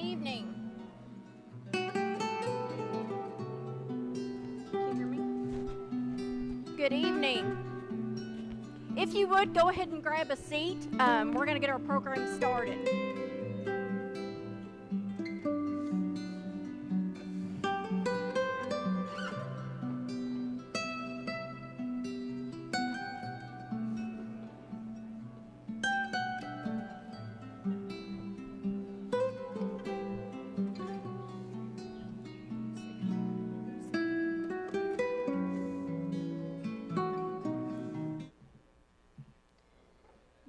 evening. Can you hear me? Good evening. If you would, go ahead and grab a seat. We're going to get our program started.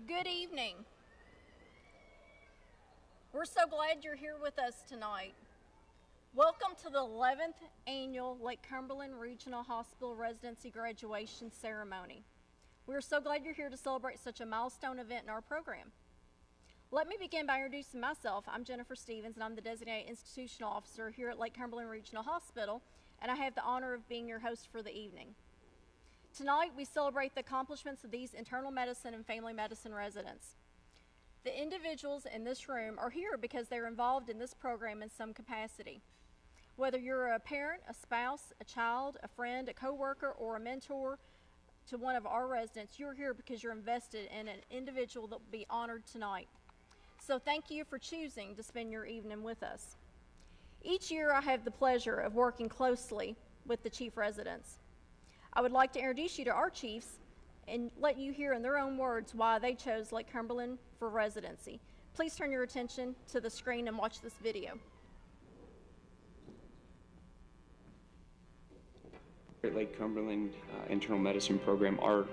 Good evening. We're so glad you're here with us tonight. Welcome to the 11th annual Lake Cumberland Regional Hospital Residency Graduation Ceremony. We're so glad you're here to celebrate such a milestone event in our program. Let me begin by introducing myself. I'm Jennifer Stevens, and I'm the Designated Institutional Officer here at Lake Cumberland Regional Hospital, and I have the honor of being your host for the evening. Tonight, we celebrate the accomplishments of these internal medicine and family medicine residents. The individuals in this room are here because they're involved in this program in some capacity. Whether you're a parent, a spouse, a child, a friend, a coworker, or a mentor to one of our residents, you're here because you're invested in an individual that will be honored tonight. So thank you for choosing to spend your evening with us. Each year, I have the pleasure of working closely with the chief residents. I would like to introduce you to our chiefs and let you hear in their own words why they chose Lake Cumberland for residency. Please turn your attention to the screen and watch this video. At Lake Cumberland Internal Medicine Program, our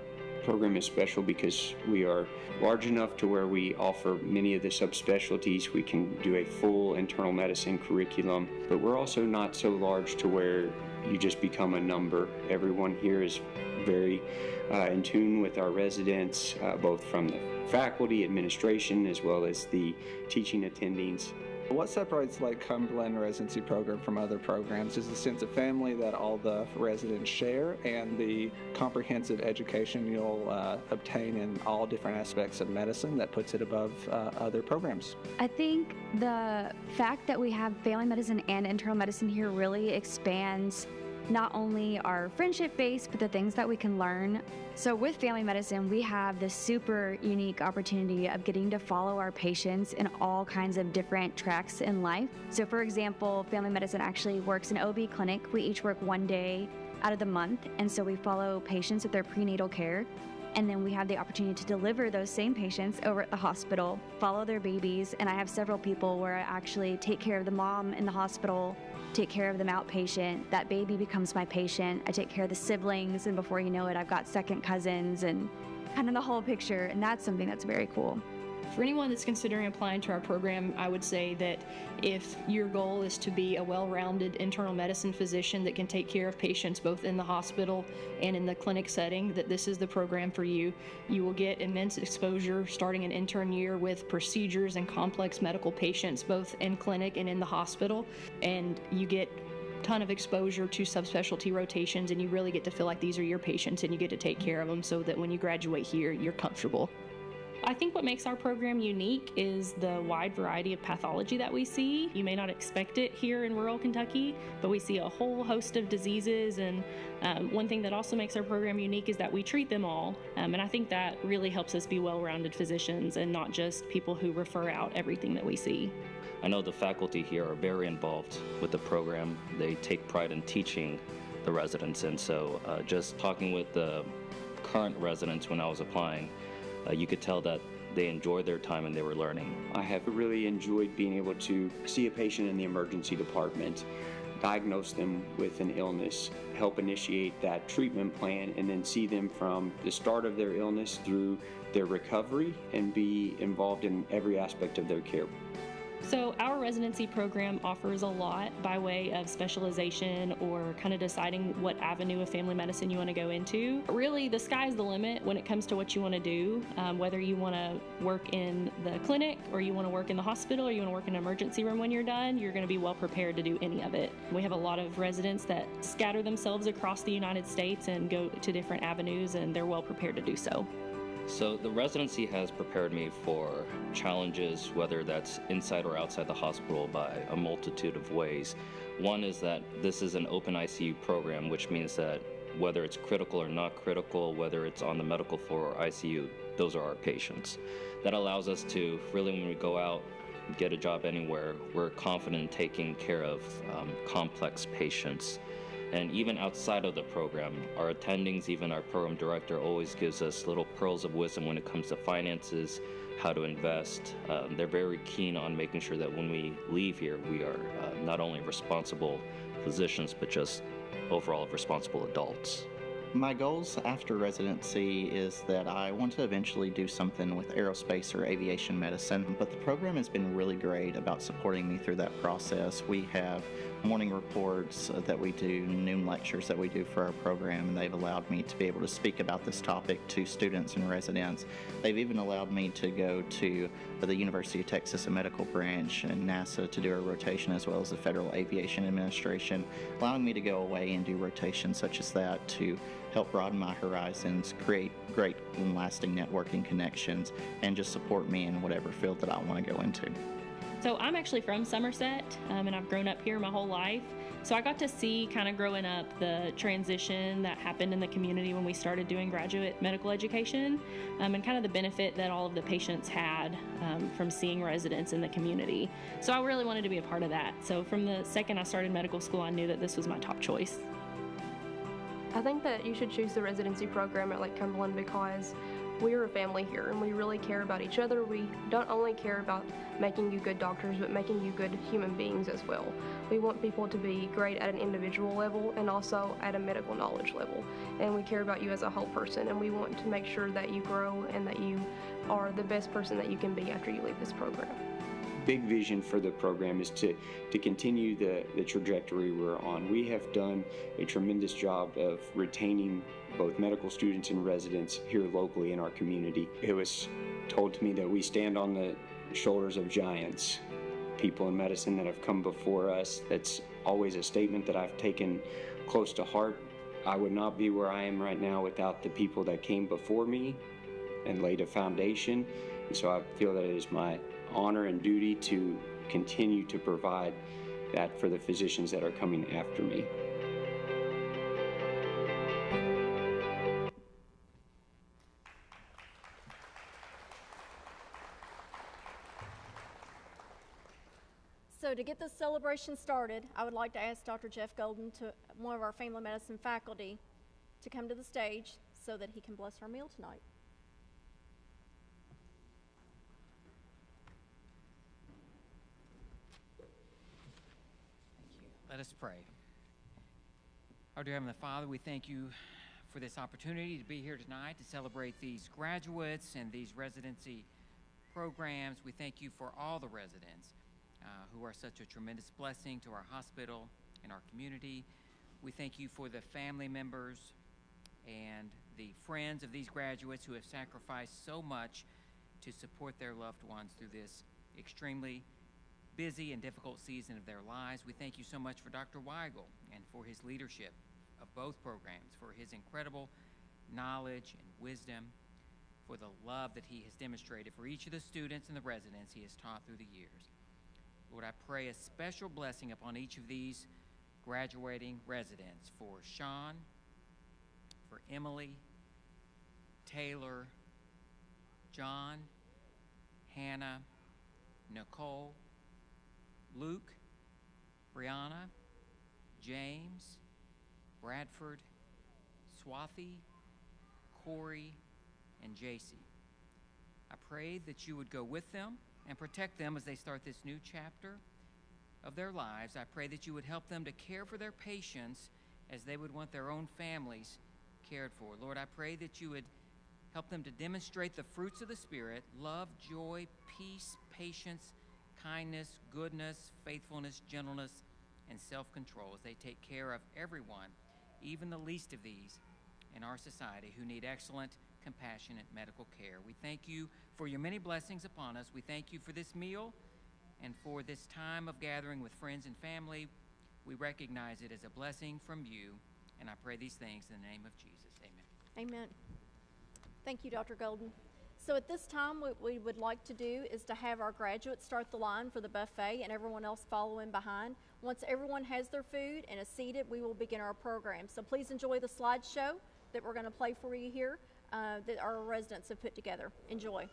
program is special because we are large enough to where we offer many of the subspecialties. We can do a full internal medicine curriculum, but we're also not so large to where you just become a number. Everyone here is very in tune with our residents, both from the faculty, administration, as well as the teaching attendings. What separates Lake Cumberland Residency Program from other programs is the sense of family that all the residents share and the comprehensive education you'll obtain in all different aspects of medicine that puts it above other programs. I think the fact that we have family medicine and internal medicine here really expands not only our friendship base, but the things that we can learn. So with family medicine, we have this super unique opportunity of getting to follow our patients in all kinds of different tracks in life. So for example, family medicine actually works in OB clinic. We each work one day out of the month, and so we follow patients with their prenatal care. And then we have the opportunity to deliver those same patients over at the hospital, follow their babies, and I have several people where I actually take care of the mom in the hospital, take care of them outpatient. That baby becomes my patient. I take care of the siblings, and before you know it, I've got second cousins and kind of the whole picture, and that's something that's very cool. For anyone that's considering applying to our program, I would say that if your goal is to be a well-rounded internal medicine physician that can take care of patients both in the hospital and in the clinic setting, that this is the program for you. You will get immense exposure starting an intern year with procedures and complex medical patients both in clinic and in the hospital, and you get a ton of exposure to subspecialty rotations, and you really get to feel like these are your patients and you get to take care of them so that when you graduate here, you're comfortable. I think what makes our program unique is the wide variety of pathology that we see. You may not expect it here in rural Kentucky, but we see a whole host of diseases, and one thing that also makes our program unique is that we treat them all, and I think that really helps us be well-rounded physicians and not just people who refer out everything that we see. I know the faculty here are very involved with the program. They take pride in teaching the residents, and so just talking with the current residents when I was applying, you could tell that they enjoyed their time and they were learning. I have really enjoyed being able to see a patient in the emergency department, diagnose them with an illness, help initiate that treatment plan, and then see them from the start of their illness through their recovery and be involved in every aspect of their care. So our residency program offers a lot by way of specialization or kind of deciding what avenue of family medicine you want to go into. Really, the sky's the limit when it comes to what you want to do, whether you want to work in the clinic or you want to work in the hospital or you want to work in an emergency room when you're done, you're going to be well prepared to do any of it. We have a lot of residents that scatter themselves across the United States and go to different avenues, and they're well prepared to do so. So the residency has prepared me for challenges, whether that's inside or outside the hospital, by a multitude of ways. One is that this is an open ICU program, which means that whether it's critical or not critical, whether it's on the medical floor or ICU, those are our patients. That allows us to really, when we go out, get a job anywhere, we're confident in taking care of complex patients. And even outside of the program, our attendings, even our program director, always gives us little pearls of wisdom when it comes to finances, how to invest. They're very keen on making sure that when we leave here, we are not only responsible physicians, but just overall responsible adults. My goals after residency is that I want to eventually do something with aerospace or aviation medicine, but the program has been really great about supporting me through that process. We have morning reports that we do, noon lectures that we do for our program, and they've allowed me to be able to speak about this topic to students and residents. They've even allowed me to go to the University of Texas Medical Branch and NASA to do a rotation, as well as the Federal Aviation Administration, allowing me to go away and do rotations such as that to help broaden my horizons, create great and lasting networking connections, and just support me in whatever field that I want to go into. So I'm actually from Somerset, and I've grown up here my whole life. So I got to see, kind of growing up, the transition that happened in the community when we started doing graduate medical education, and kind of the benefit that all of the patients had from seeing residents in the community. So I really wanted to be a part of that. So from the second I started medical school, I knew that this was my top choice. I think that you should choose the residency program at Lake Cumberland because we're a family here and we really care about each other. We don't only care about making you good doctors, but making you good human beings as well. We want people to be great at an individual level and also at a medical knowledge level. And we care about you as a whole person, and we want to make sure that you grow and that you are the best person that you can be after you leave this program. Big vision for the program is to continue the trajectory we're on. We have done a tremendous job of retaining both medical students and residents here locally in our community. It was told to me that we stand on the shoulders of giants, people in medicine that have come before us. That's always a statement that I've taken close to heart. I would not be where I am right now without the people that came before me and laid a foundation. And so I feel that it is my honor and duty to continue to provide that for the physicians that are coming after me. So to get this celebration started, I would like to ask Dr. Jeff Golden, one of our family medicine faculty, to come to the stage so that he can bless our meal tonight. Let us pray. Our dear Heavenly Father, we thank you for this opportunity to be here tonight to celebrate these graduates and these residency programs. We thank you for all the residents who are such a tremendous blessing to our hospital and our community. We thank you for the family members and the friends of these graduates who have sacrificed so much to support their loved ones through this extremely busy and difficult season of their lives. We thank you so much for Dr. Weigel and for his leadership of both programs, for his incredible knowledge and wisdom, for the love that he has demonstrated for each of the students and the residents he has taught through the years. Lord, I pray a special blessing upon each of these graduating residents, for Sean, for Emily, Taylor, John, Hannah, Nicole, Luke, Brianna, James, Bradford, Swathi, Corey, and JC. I pray that you would go with them and protect them as they start this new chapter of their lives. I pray that you would help them to care for their patients as they would want their own families cared for. Lord, I pray that you would help them to demonstrate the fruits of the Spirit: love, joy, peace, patience, kindness, goodness, faithfulness, gentleness, and self-control as they take care of everyone, even the least of these in our society, who need excellent, compassionate medical care. We thank you for your many blessings upon us. We thank you for this meal and for this time of gathering with friends and family. We recognize it as a blessing from you, and I pray these things in the name of Jesus. Amen. Amen. Thank you, Dr. Golden. So at this time, what we would like to do is to have our graduates start the line for the buffet and everyone else follow in behind. Once everyone has their food and is seated, we will begin our program. So please enjoy the slideshow that we're going to play for you here that our residents have put together. Enjoy.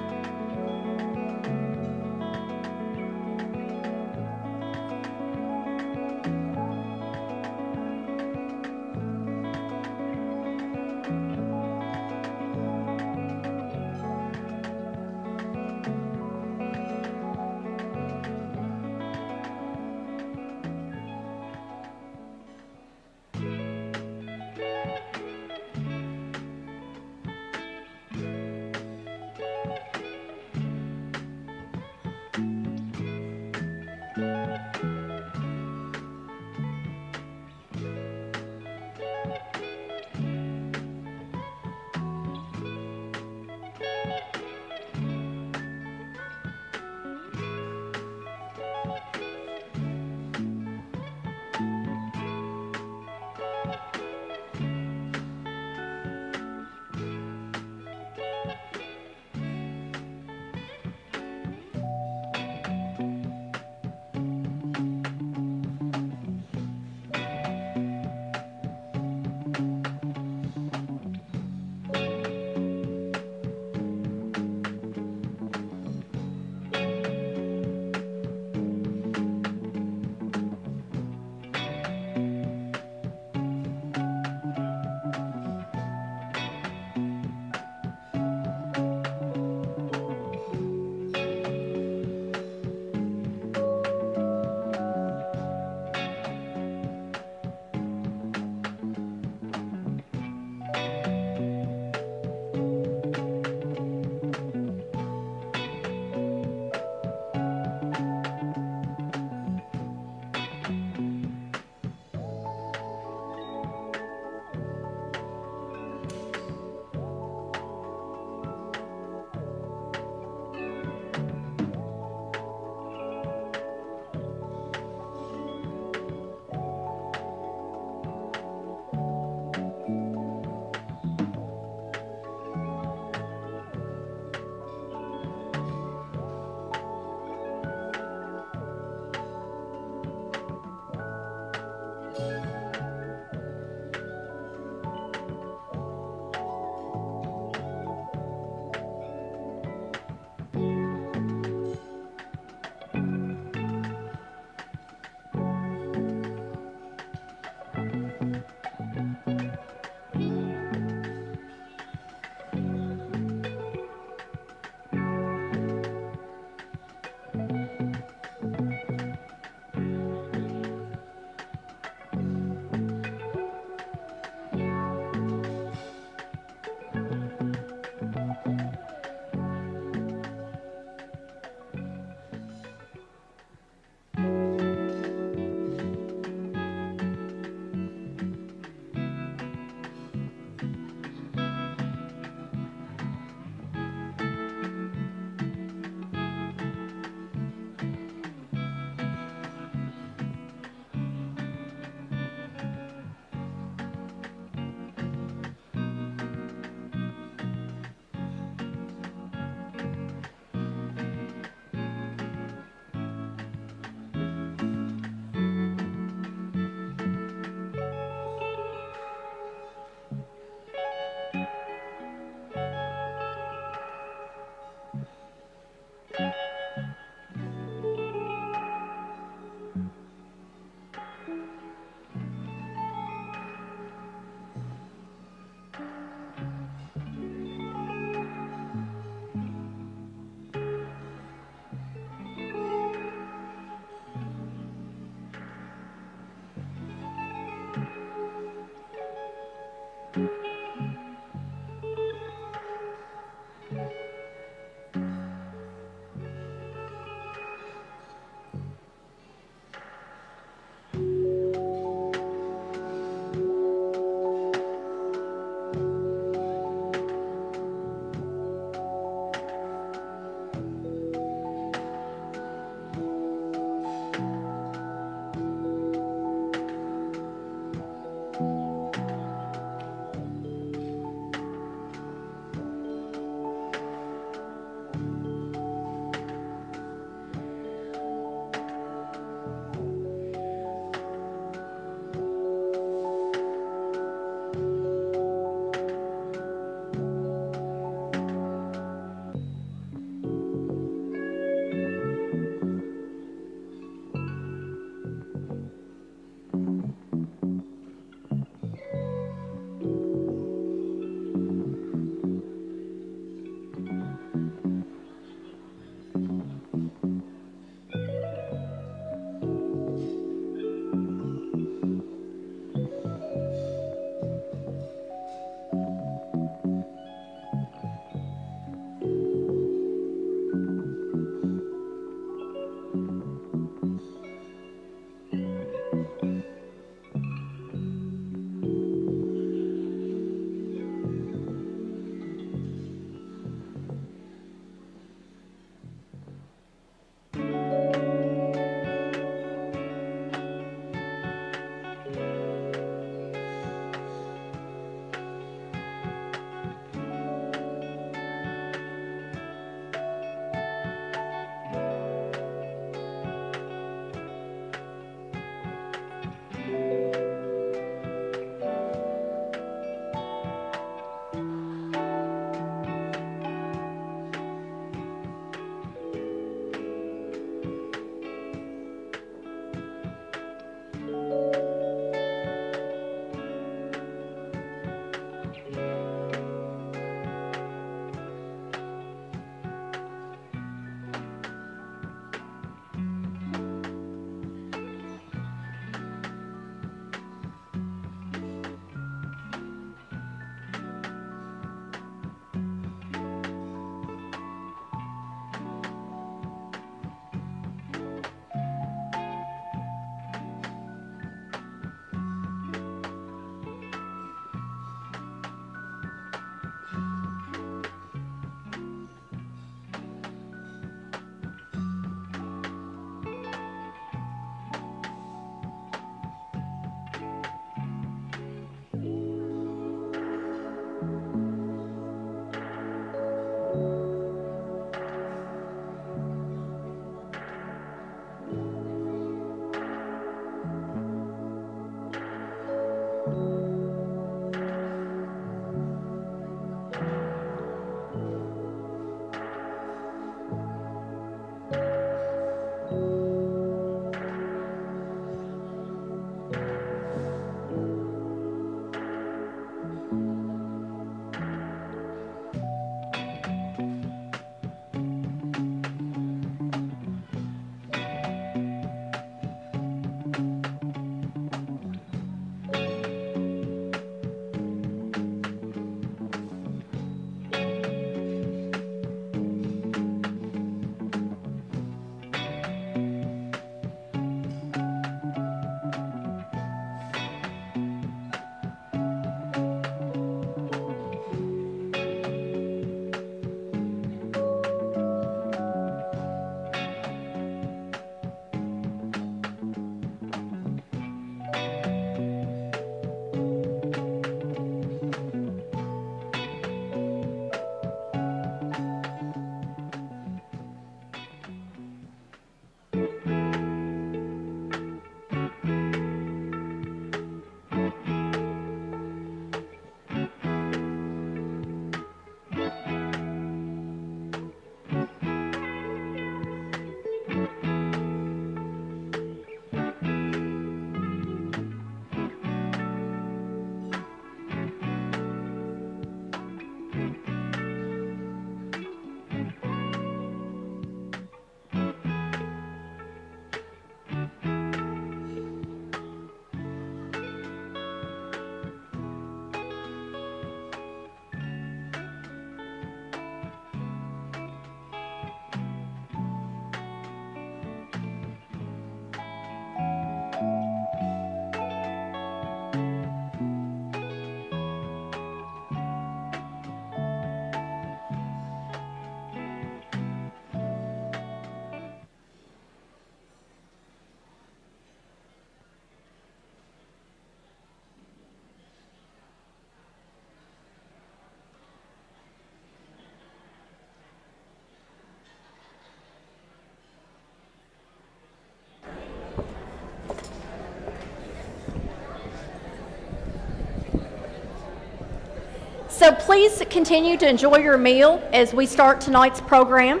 So please continue to enjoy your meal as we start tonight's program.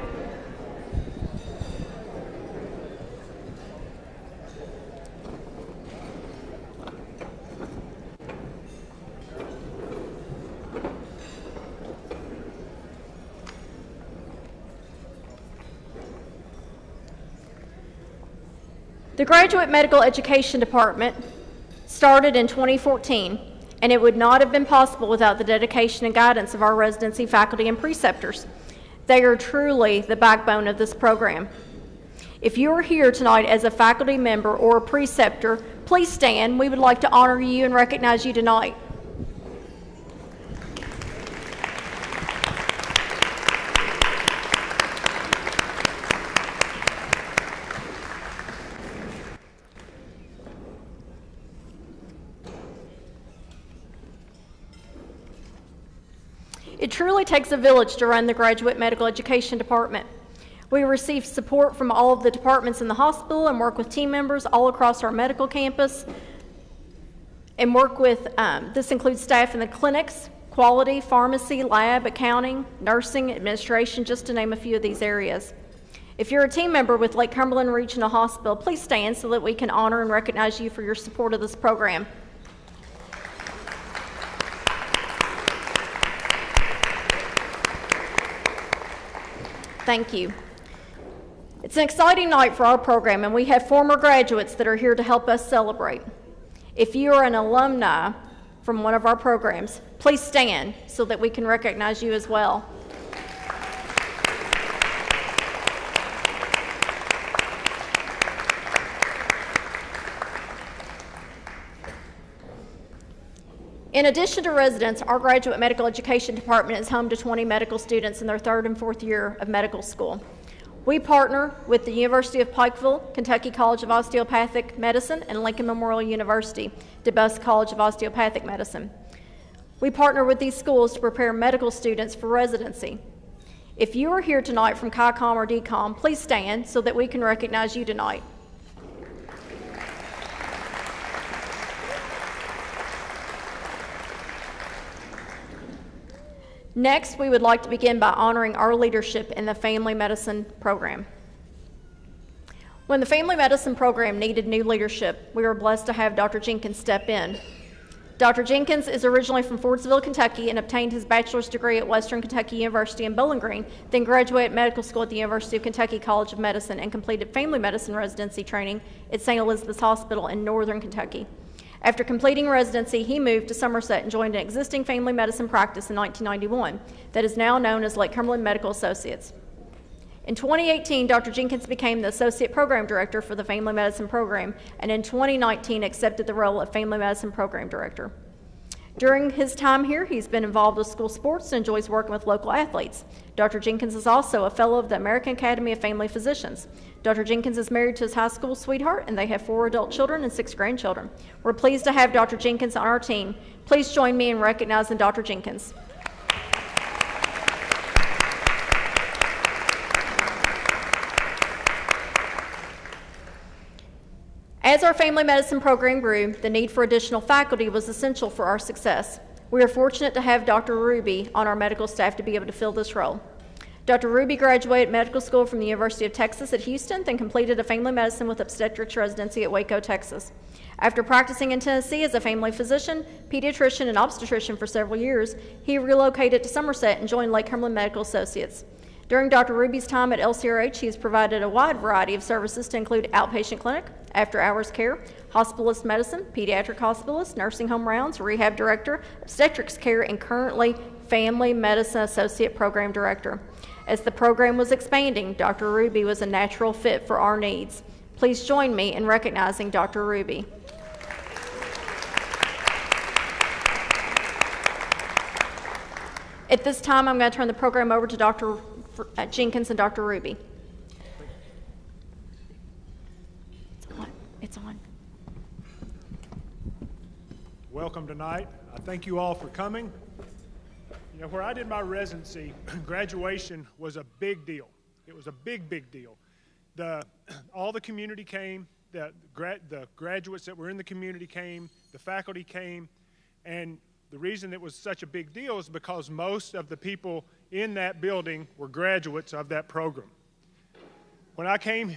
The Graduate Medical Education Department started in 2014, and it would not have been possible without the dedication and guidance of our residency faculty and preceptors. They are truly the backbone of this program. If you are here tonight as a faculty member or a preceptor, please stand. We would like to honor you and recognize you tonight. It truly takes a village to run the Graduate Medical Education Department. We receive support from all of the departments in the hospital and work with team members all across our medical campus and work with, this includes staff in the clinics, quality, pharmacy, lab, accounting, nursing, administration, just to name a few of these areas. If you're a team member with Lake Cumberland Regional Hospital, please stand so that we can honor and recognize you for your support of this program. Thank you. It's an exciting night for our program, and we have former graduates that are here to help us celebrate. If you are an alumni from one of our programs, please stand so that we can recognize you as well. In addition to residents, our Graduate Medical Education Department is home to 20 medical students in their 3rd and 4th year of medical school. We partner with the University of Pikeville, Kentucky College of Osteopathic Medicine, and Lincoln Memorial University, DeBusk College of Osteopathic Medicine. We partner with these schools to prepare medical students for residency. If you are here tonight from ChiCom or DCOM, please stand so that we can recognize you tonight. Next, we would like to begin by honoring our leadership in the family medicine program. When the family medicine program needed new leadership, we were blessed to have Dr. Jenkins step in. Dr. Jenkins is originally from Fordsville, Kentucky, and obtained his bachelor's degree at Western Kentucky University in Bowling Green, then graduated medical school at the University of Kentucky College of Medicine and completed family medicine residency training at St. Elizabeth's Hospital in Northern Kentucky. After completing residency, he moved to Somerset and joined an existing family medicine practice in 1991 that is now known as Lake Cumberland Medical Associates. In 2018, Dr. Jenkins became the Associate Program Director for the Family Medicine Program, and in 2019 accepted the role of Family Medicine Program Director. During his time here, he's been involved with school sports and enjoys working with local athletes. Dr. Jenkins is also a fellow of the American Academy of Family Physicians. Dr. Jenkins is married to his high school sweetheart, and they have 4 adult children and 6 grandchildren. We're pleased to have Dr. Jenkins on our team. Please join me in recognizing Dr. Jenkins. As our family medicine program grew, the need for additional faculty was essential for our success. We are fortunate to have Dr. Ruby on our medical staff to be able to fill this role. Dr. Ruby graduated medical school from the University of Texas at Houston, then completed a family medicine with obstetrics residency at Waco, Texas. After practicing in Tennessee as a family physician, pediatrician, and obstetrician for several years, he relocated to Somerset and joined Lake Cumberland Medical Associates. During Dr. Ruby's time at LCRH, he has provided a wide variety of services to include outpatient clinic, after-hours care, hospitalist medicine, pediatric hospitalist, nursing home rounds, rehab director, obstetrics care, and currently family medicine associate program director. As the program was expanding, Dr. Ruby was a natural fit for our needs. Please join me in recognizing Dr. Ruby. At this time, I'm going to turn the program over to Dr. Jenkins and Dr. Ruby. It's on. Welcome tonight. I thank you all for coming. You know, where I did my residency, graduation was a big deal. It was a big, big deal. All the community came, the graduates that were in the community came, the faculty came, and the reason it was such a big deal is because most of the people in that building were graduates of that program. When I came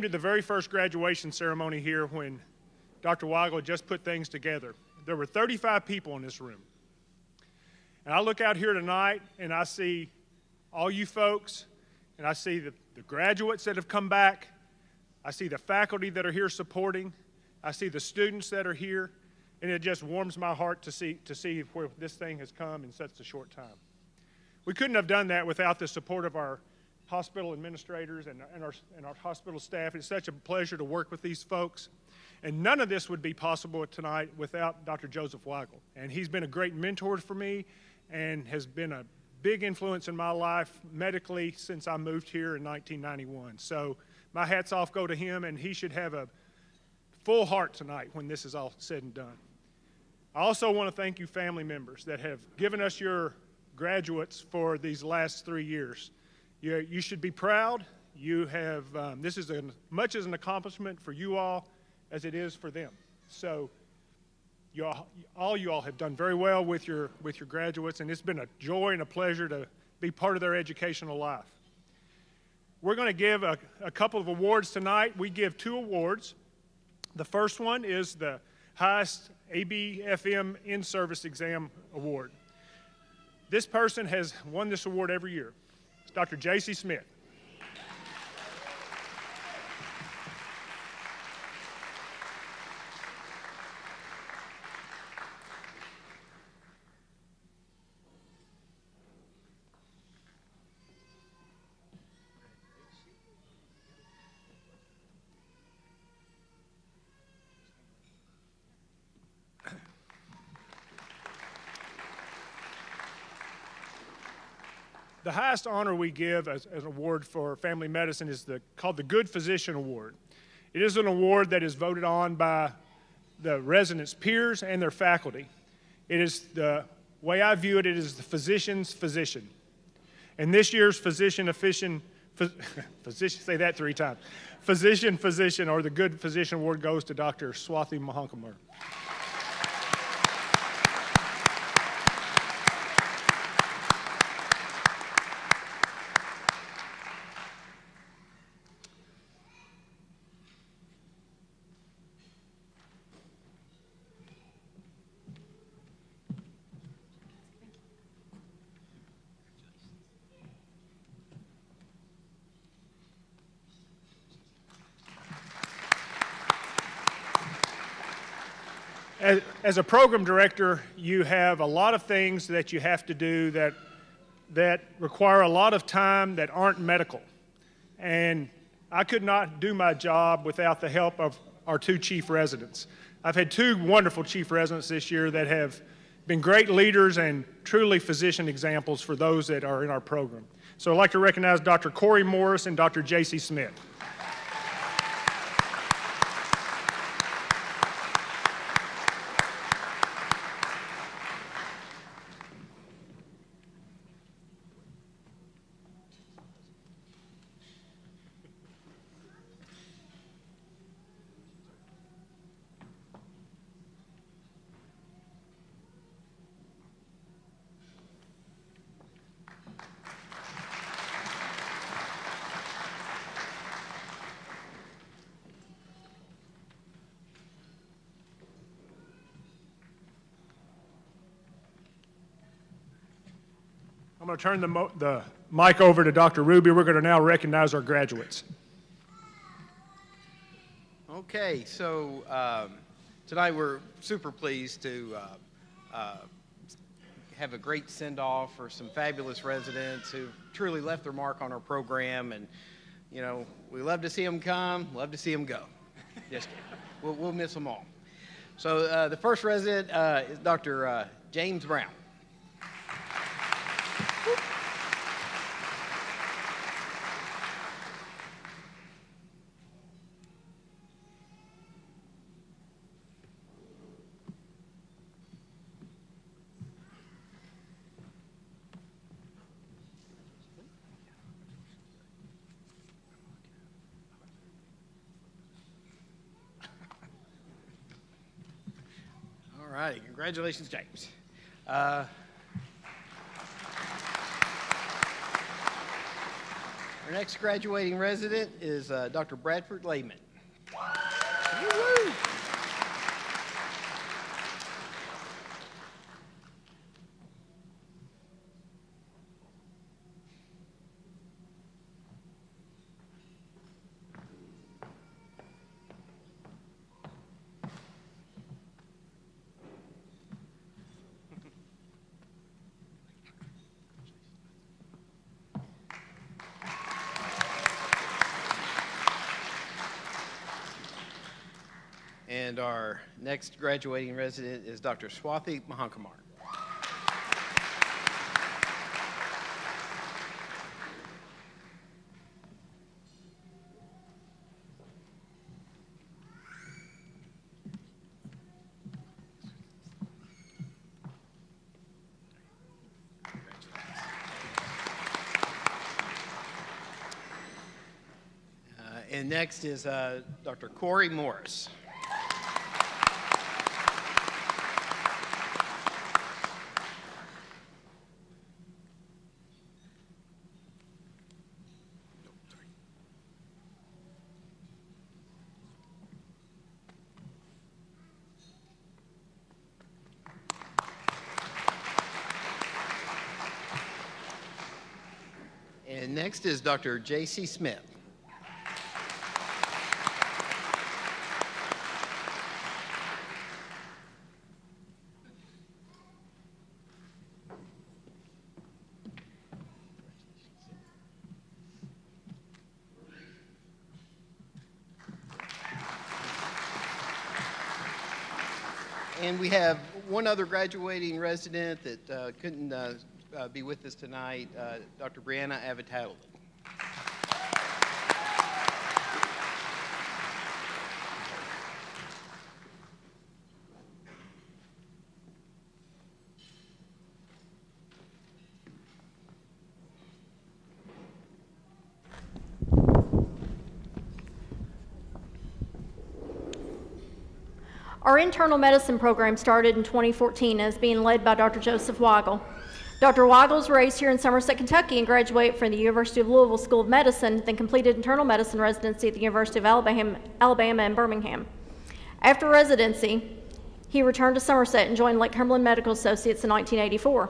to the very first graduation ceremony here when Dr. Weigel had just put things together. There were 35 people in this room. And I look out here tonight and I see all you folks, and I see the graduates that have come back. I see the faculty that are here supporting. I see the students that are here, and it just warms my heart to see where this thing has come in such a short time. We couldn't have done that without the support of our hospital administrators and our hospital staff. It's such a pleasure to work with these folks. And none of this would be possible tonight without Dr. Joseph Weigel. And he's been a great mentor for me and has been a big influence in my life medically since I moved here in 1991. So my hats off go to him, and he should have a full heart tonight when this is all said and done. I also want to thank you family members that have given us your graduates for these last 3 years. You should be proud. You have, this is as much as an accomplishment for you all as it is for them. So all you all have done very well with your graduates, and it's been a joy and a pleasure to be part of their educational life. We're going to give a couple of awards tonight. We give 2 awards. The first one is the highest ABFM in-service exam award. This person has won this award every year. It's Dr. J.C. Smith. The highest honor we give as an award for family medicine is called the Good Physician Award. It is an award that is voted on by the residents' peers and their faculty. It is the way I view it, it is the physician's physician. And this year's physician, say that 3 times, physician, or the Good Physician Award goes to Dr. Swathi Mahankamur. as a program director, you have a lot of things that you have to do that require a lot of time that aren't medical. And I could not do my job without the help of our two chief residents. I've had two wonderful chief residents this year that have been great leaders and truly physician examples for those that are in our program. So I'd like to recognize Dr. Corey Morris and Dr. J.C. Smith. I'm going to turn the mic over to Dr. Ruby. We're going to now recognize our graduates. Okay, so tonight we're super pleased to have a great send-off for some fabulous residents who truly left their mark on our program, and you know, we love to see them come, love to see them go. Just kidding. We'll miss them all. So the first resident is Dr. James Brown. All right, congratulations, James. Our next graduating resident is Dr. Bradford Lehman. Woo-hoo. And our next graduating resident is Dr. Swathi Mahankumar. And next is Dr. Corey Morris. And next is Dr. J.C. Smith. And we have one other graduating resident that couldn't be with us tonight, Dr. Brianna Avitadli. Our internal medicine program started in 2014 and is being led by Dr. Joseph Weigel. Dr. Weigel was raised here in Somerset, Kentucky, and graduated from the University of Louisville School of Medicine, then completed internal medicine residency at the University of Alabama in Birmingham. After residency, he returned to Somerset and joined Lake Cumberland Medical Associates in 1984.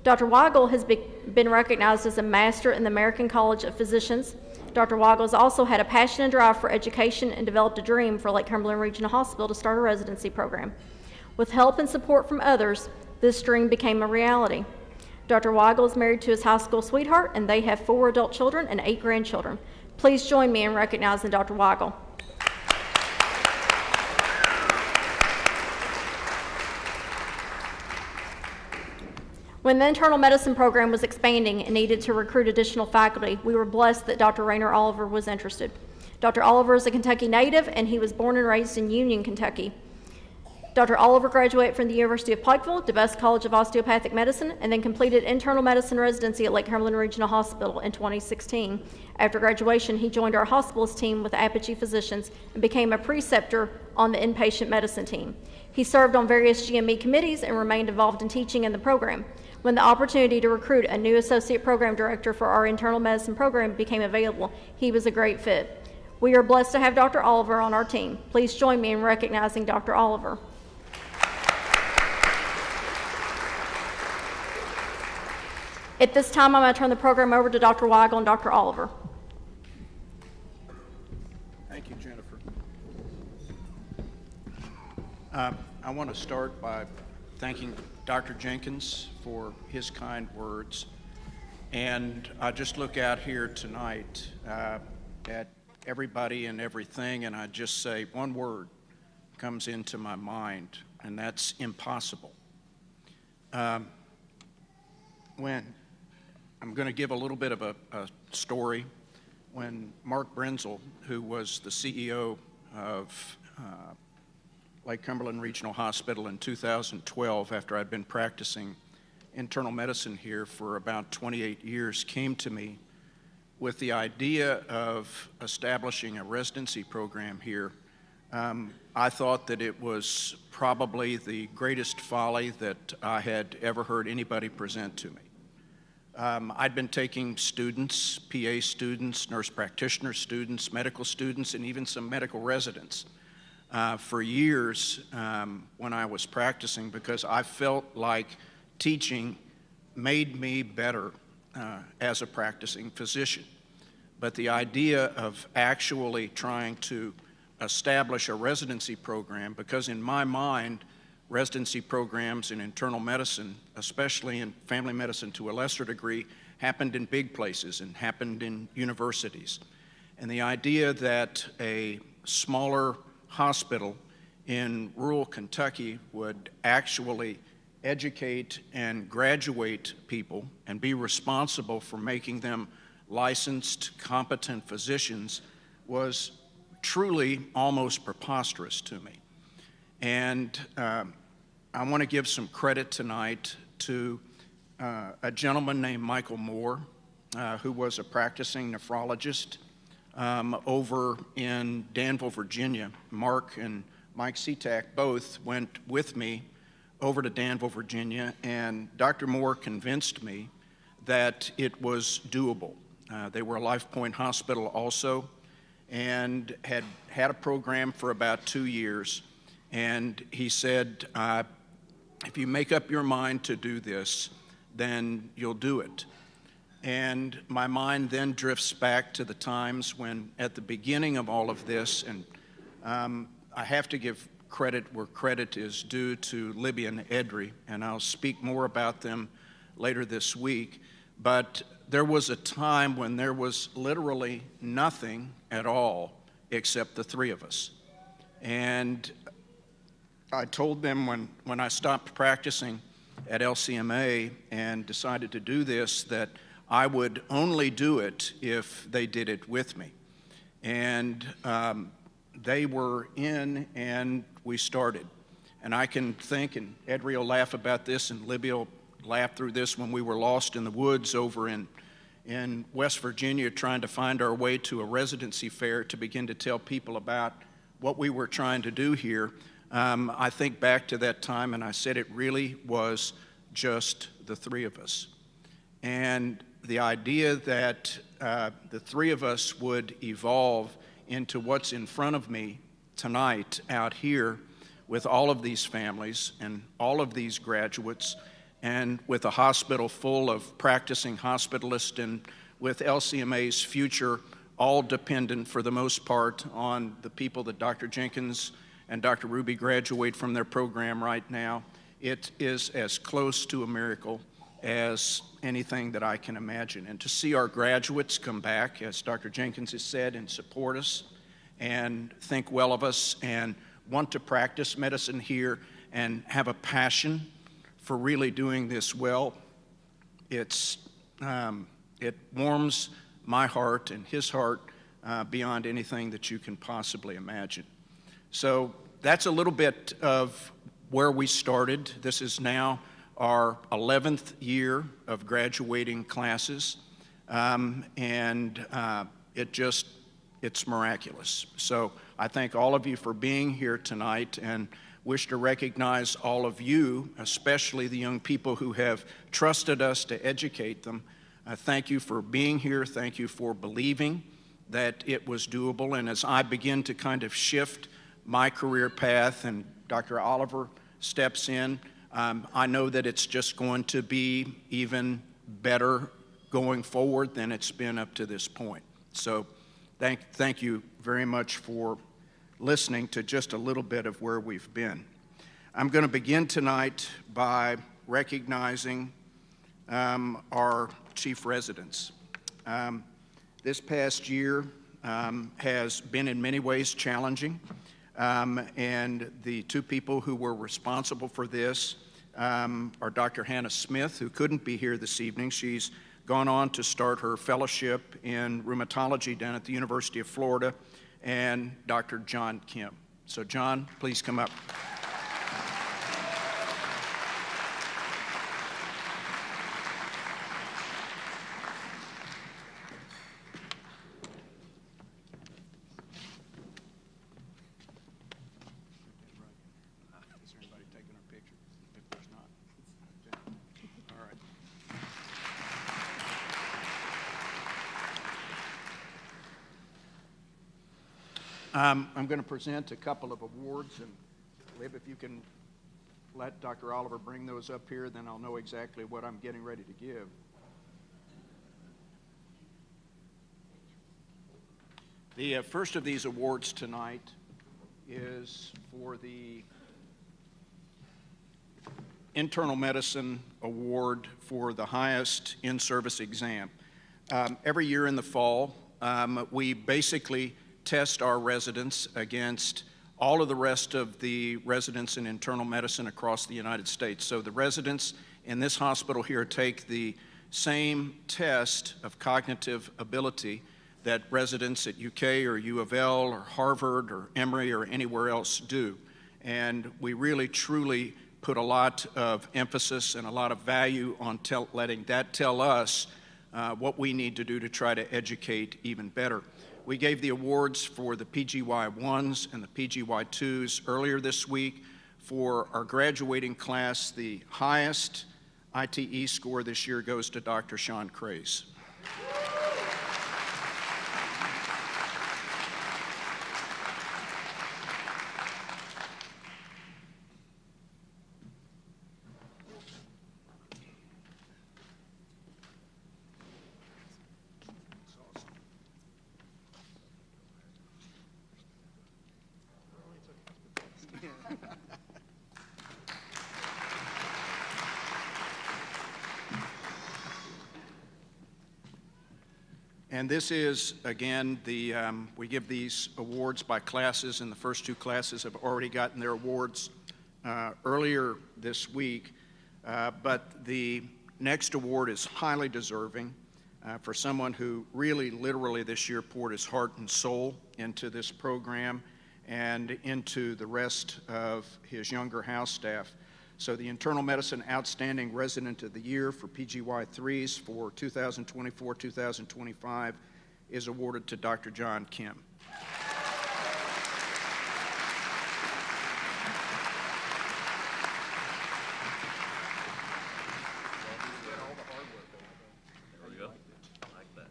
Dr. Weigel has been recognized as a master in the American College of Physicians. Dr. Weigel has also had a passion and drive for education and developed a dream for Lake Cumberland Regional Hospital to start a residency program. With help and support from others, this dream became a reality. Dr. Weigel is married to his high school sweetheart, and they have 4 adult children and 8 grandchildren. Please join me in recognizing Dr. Weigel. When the internal medicine program was expanding and needed to recruit additional faculty, we were blessed that Dr. Rainer Oliver was interested. Dr. Oliver is a Kentucky native, and he was born and raised in Union, Kentucky. Dr. Oliver graduated from the University of Pikeville, DeVest College of Osteopathic Medicine, and then completed internal medicine residency at Lake Cumberland Regional Hospital in 2016. After graduation, he joined our hospitalist team with Apogee Physicians and became a preceptor on the inpatient medicine team. He served on various GME committees and remained involved in teaching in the program. When the opportunity to recruit a new associate program director for our internal medicine program became available, he was a great fit. We are blessed to have Dr. Oliver on our team. Please join me in recognizing Dr. Oliver. At this time, I'm going to turn the program over to Dr. Weigel and Dr. Oliver. Thank you, Jennifer. I want to start by thanking Dr. Jenkins for his kind words. And I just look out here tonight at everybody and everything, and I just say one word comes into my mind, and that's impossible. When I'm going to give a little bit of a story. When Mark Brenzel, who was the CEO of Lake Cumberland Regional Hospital in 2012, after I'd been practicing internal medicine here for about 28 years, came to me with the idea of establishing a residency program here, I thought that it was probably the greatest folly that I had ever heard anybody present to me. I'd been taking students, PA students, nurse practitioner students, medical students, and even some medical residents for years when I was practicing, because I felt like teaching made me better as a practicing physician. But the idea of actually trying to establish a residency program, because in my mind, residency programs in internal medicine, especially in family medicine to a lesser degree, happened in big places and happened in universities. And the idea that a smaller hospital in rural Kentucky would actually educate and graduate people and be responsible for making them licensed, competent physicians was truly almost preposterous to me. And I want to give some credit tonight to a gentleman named Michael Moore, who was a practicing nephrologist over in Danville, Virginia. Mark and Mike Seatack both went with me over to Danville, Virginia, and Dr. Moore convinced me that it was doable. They were a Life Point hospital also, and had a program for about 2 years. And he said, if you make up your mind to do this, then you'll do it. And my mind then drifts back to the times when, at the beginning of all of this, and I have to give credit where credit is due to Libby and Edry, and I'll speak more about them later this week, but there was a time when there was literally nothing at all except the three of us. And I told them when I stopped practicing at LCMA and decided to do this that I would only do it if they did it with me. And they were in, and we started. And I can think, and Edry will laugh about this, and Libby will laugh through this, when we were lost in the woods over in West Virginia trying to find our way to a residency fair to begin to tell people about what we were trying to do here. I think back to that time, and I said it really was just the three of us. And the idea that the three of us would evolve into what's in front of me tonight out here with all of these families and all of these graduates, and with a hospital full of practicing hospitalists, and with LCMA's future all dependent for the most part on the people that Dr. Jenkins and Dr. Ruby graduate from their program right now, it is as close to a miracle as anything that I can imagine. And to see our graduates come back, as Dr. Jenkins has said, and support us and think well of us and want to practice medicine here and have a passion for really doing this well, it warms my heart and his heart beyond anything that you can possibly imagine. So that's a little bit of where we started. This is now our 11th year of graduating classes, and it's miraculous. So I thank all of you for being here tonight and wish to recognize all of you, especially the young people who have trusted us to educate them. Thank you for being here. Thank you for believing that it was doable. And as I begin to kind of shift my career path and Dr. Oliver steps in, I know that it's just going to be even better going forward than it's been up to this point. So thank you very much for listening to just a little bit of where we've been. I'm going to begin tonight by recognizing our chief residents. This past year has been in many ways challenging, and the two people who were responsible for this are Dr. Hannah Smith, who couldn't be here this evening. She's gone on to start her fellowship in rheumatology down at the University of Florida, and Dr. John Kim. So John, please come up. Is there anybody taking our picture? If there's not, all right. I'm going to present a couple of awards, and Lib, if you can let Dr. Oliver bring those up here, then I'll know exactly what I'm getting ready to give. The first of these awards tonight is for the Internal Medicine Award for the highest in-service exam. Every year in the fall, we basically test our residents against all of the rest of the residents in internal medicine across the United States. So the residents in this hospital here take the same test of cognitive ability that residents at UK or U of L or Harvard or Emory or anywhere else do. And we really, truly put a lot of emphasis and a lot of value on letting that tell us what we need to do to try to educate even better. We gave the awards for the PGY1s and the PGY2s earlier this week. For our graduating class, the highest ITE score this year goes to Dr. Sean Craze. And this is, again, we give these awards by classes, and the first two classes have already gotten their awards earlier this week. But the next award is highly deserving for someone who really, literally this year poured his heart and soul into this program and into the rest of his younger house staff. So the Internal Medicine Outstanding Resident of the Year for PGY3s for 2024-2025 is awarded to Dr. John Kim. There we go. I like that.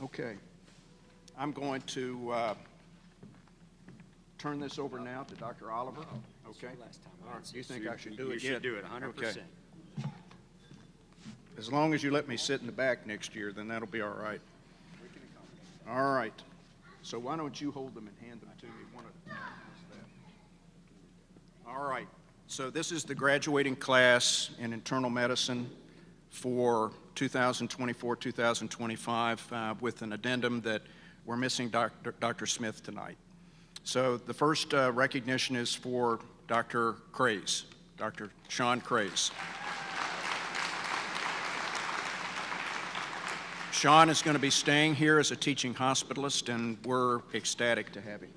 Okay. I'm going to turn this over now to Dr. Oliver. Okay. All right. You think I should do it yet? You should do it 100%. Okay. As long as you let me sit in the back next year, then that'll be all right. All right. So why don't you hold them and hand them to me one at a time? All right. So this is the graduating class in internal medicine for 2024-2025 with an addendum that we're missing Dr. Smith tonight. So the first recognition is for Dr. Craze, Dr. Sean Craze. Sean is going to be staying here as a teaching hospitalist, and we're ecstatic to have him.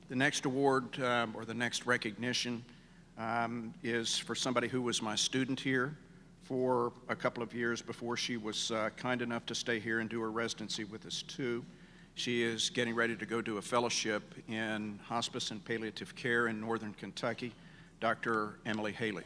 The next award, or the next recognition, is for somebody who was my student here for a couple of years before she was kind enough to stay here and do her residency with us too. She is getting ready to go do a fellowship in hospice and palliative care in northern Kentucky, Dr. Emily Haley.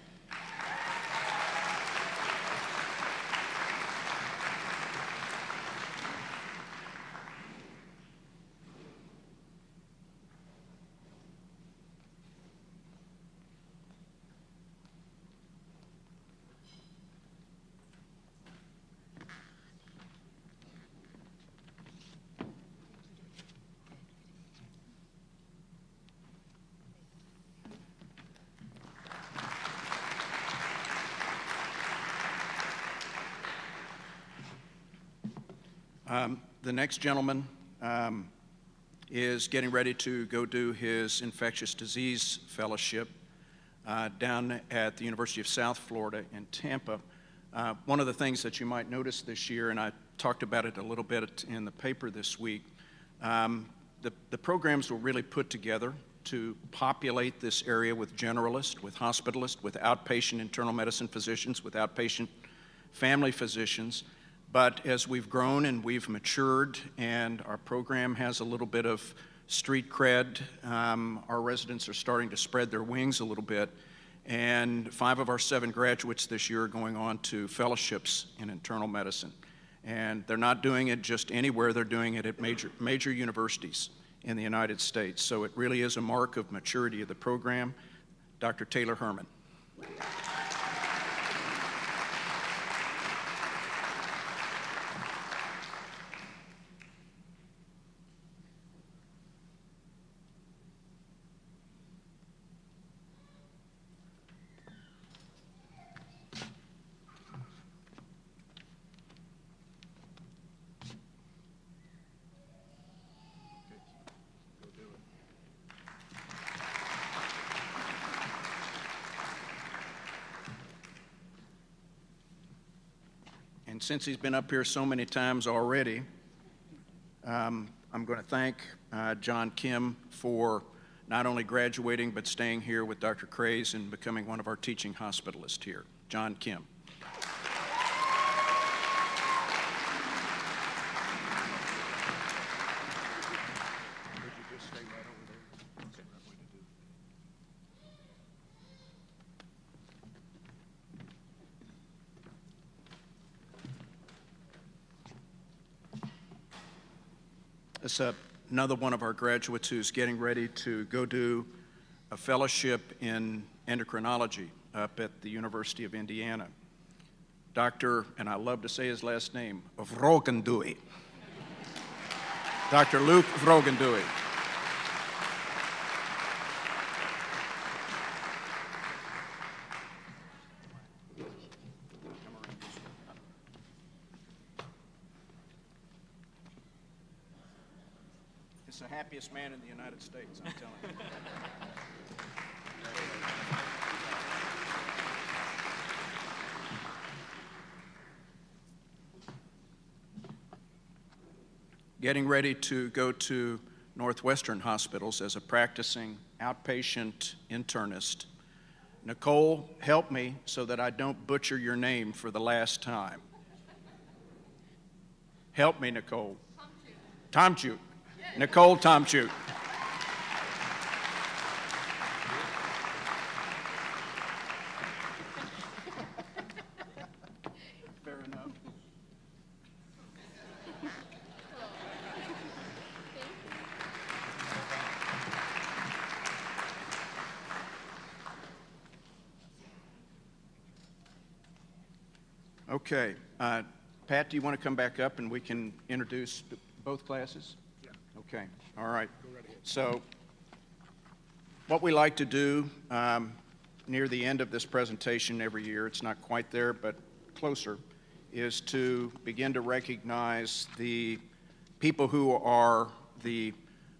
The next gentleman is getting ready to go do his infectious disease fellowship down at the University of South Florida in Tampa. One of the things that you might notice this year, and I talked about it a little bit in the paper this week, the programs were really put together to populate this area with generalists, with hospitalists, with outpatient internal medicine physicians, with outpatient family physicians. But as we've grown and we've matured and our program has a little bit of street cred, our residents are starting to spread their wings a little bit. And 5 of our 7 graduates this year are going on to fellowships in internal medicine. And they're not doing it just anywhere, they're doing it at major universities in the United States. So it really is a mark of maturity of the program. Dr. Taylor Herman. And since he's been up here so many times already, I'm going to thank John Kim for not only graduating but staying here with Dr. Craze and becoming one of our teaching hospitalists here. John Kim. It's another one of our graduates who's getting ready to go do a fellowship in endocrinology up at the University of Indiana. Dr., and I love to say his last name, Vrogendui. Dr. Luke Vrogendui. He's the happiest man in the United States, I'm telling you. Getting ready to go to Northwestern Hospitals as a practicing outpatient internist. Nicole, help me so that I don't butcher your name for the last time. Help me, Nicole. Tomchut. Nicole Tomchut. Okay. Pat, do you want to come back up and we can introduce both classes? Yeah. Okay. All right. So what we like to do near the end of this presentation every year, it's not quite there, but closer, is to begin to recognize the people who are the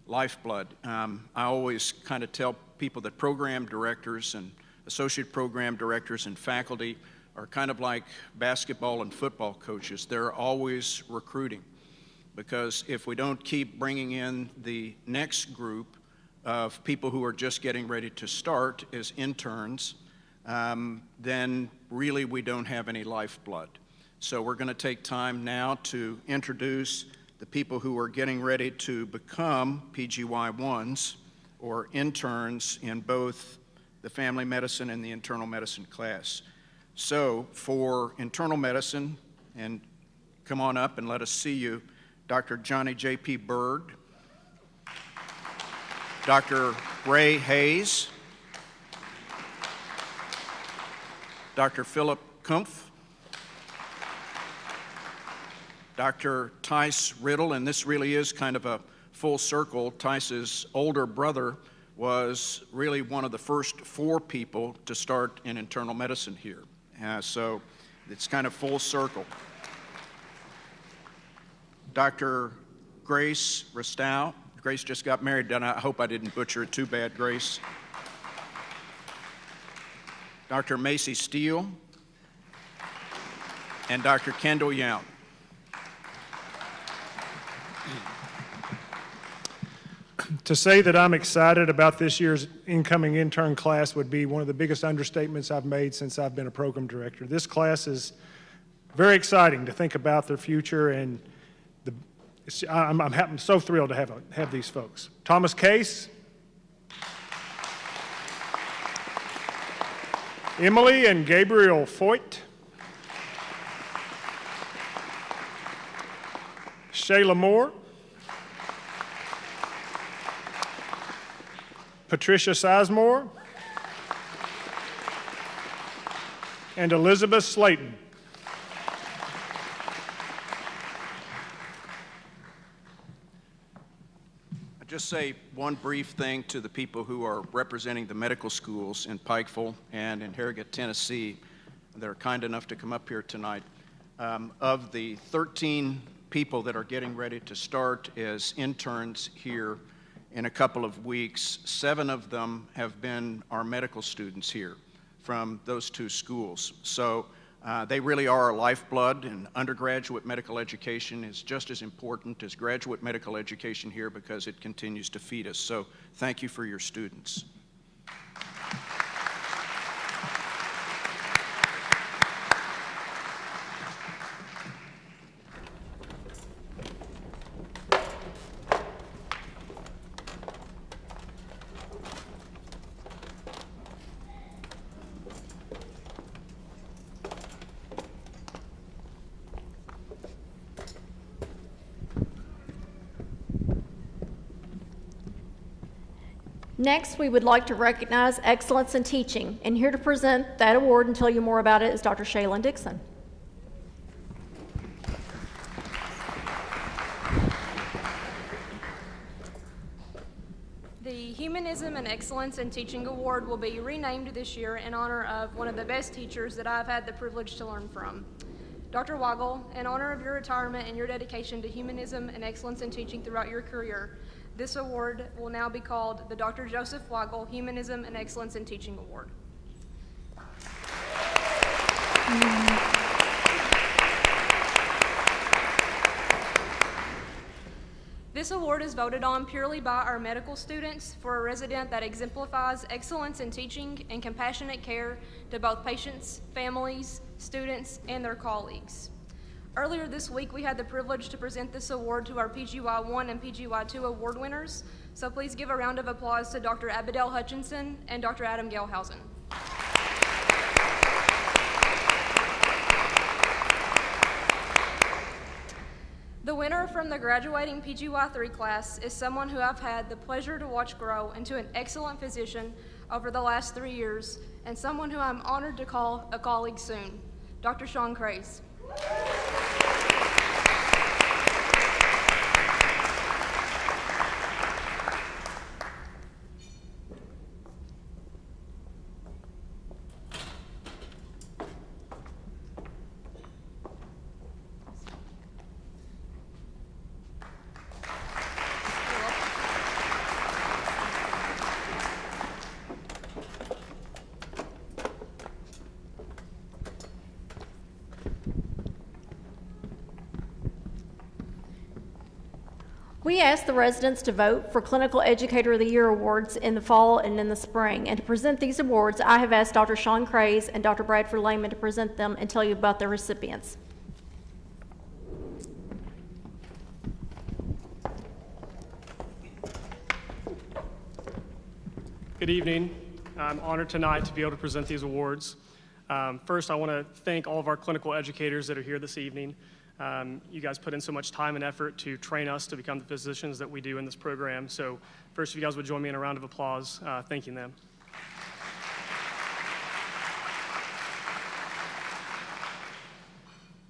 lifeblood. I always kind of tell people that program directors and associate program directors and faculty are kind of like basketball and football coaches. They're always recruiting, because if we don't keep bringing in the next group of people who are just getting ready to start as interns, then really we don't have any lifeblood. So we're going to take time now to introduce the people who are getting ready to become PGY1s or interns in both the family medicine and the internal medicine class. So for internal medicine, and come on up and let us see you, Dr. Johnny J.P. Bird, Dr. Ray Hayes, Dr. Philip Kumpf, Dr. Tice Riddle, and this really is kind of a full circle. Tice's older brother was really one of the first 4 people to start in internal medicine here. So it's kind of full circle. Dr. Grace Ristow. Grace just got married, and I hope I didn't butcher it too bad, Grace. Dr. Macy Steele and Dr. Kendall Young. To say that I'm excited about this year's incoming intern class would be one of the biggest understatements I've made since I've been a program director. This class is very exciting to think about their future, and I'm so thrilled to have these folks. Thomas Case, Emily and Gabriel Foyt, Shayla Moore, Patricia Sizemore, and Elizabeth Slayton. I'll just say one brief thing to the people who are representing the medical schools in Pikeville and in Harrogate, Tennessee, that are kind enough to come up here tonight. Of the 13 people that are getting ready to start as interns here in a couple of weeks, 7 of them have been our medical students here from those 2 schools. So they really are our lifeblood, and undergraduate medical education is just as important as graduate medical education here because it continues to feed us. So thank you for your students. Next, we would like to recognize Excellence in Teaching, and here to present that award and tell you more about it is Dr. Shaylin Dixon. The Humanism and Excellence in Teaching Award will be renamed this year in honor of one of the best teachers that I've had the privilege to learn from. Dr. Weigel, in honor of your retirement and your dedication to humanism and excellence in teaching throughout your career, this award will now be called the Dr. Joseph Weigel Humanism and Excellence in Teaching Award. This award is voted on purely by our medical students for a resident that exemplifies excellence in teaching and compassionate care to both patients, families, students, and their colleagues. Earlier this week, we had the privilege to present this award to our PGY1 and PGY2 award winners, so please give a round of applause to Dr. Abidel Hutchinson and Dr. Adam Gelhausen. The winner from the graduating PGY3 class is someone who I've had the pleasure to watch grow into an excellent physician over the last 3 years, and someone who I'm honored to call a colleague soon. Dr. Sean Craze. We asked the residents to vote for Clinical Educator of the Year awards in the fall and in the spring. And to present these awards, I have asked Dr. Sean Craze and Dr. Bradford Lehman to present them and tell you about their recipients. Good evening. I'm honored tonight to be able to present these awards. First, I want to thank all of our clinical educators that are here this evening. You guys put in so much time and effort to train us to become the physicians that we do in this program. So first, if you guys would join me in a round of applause, thanking them.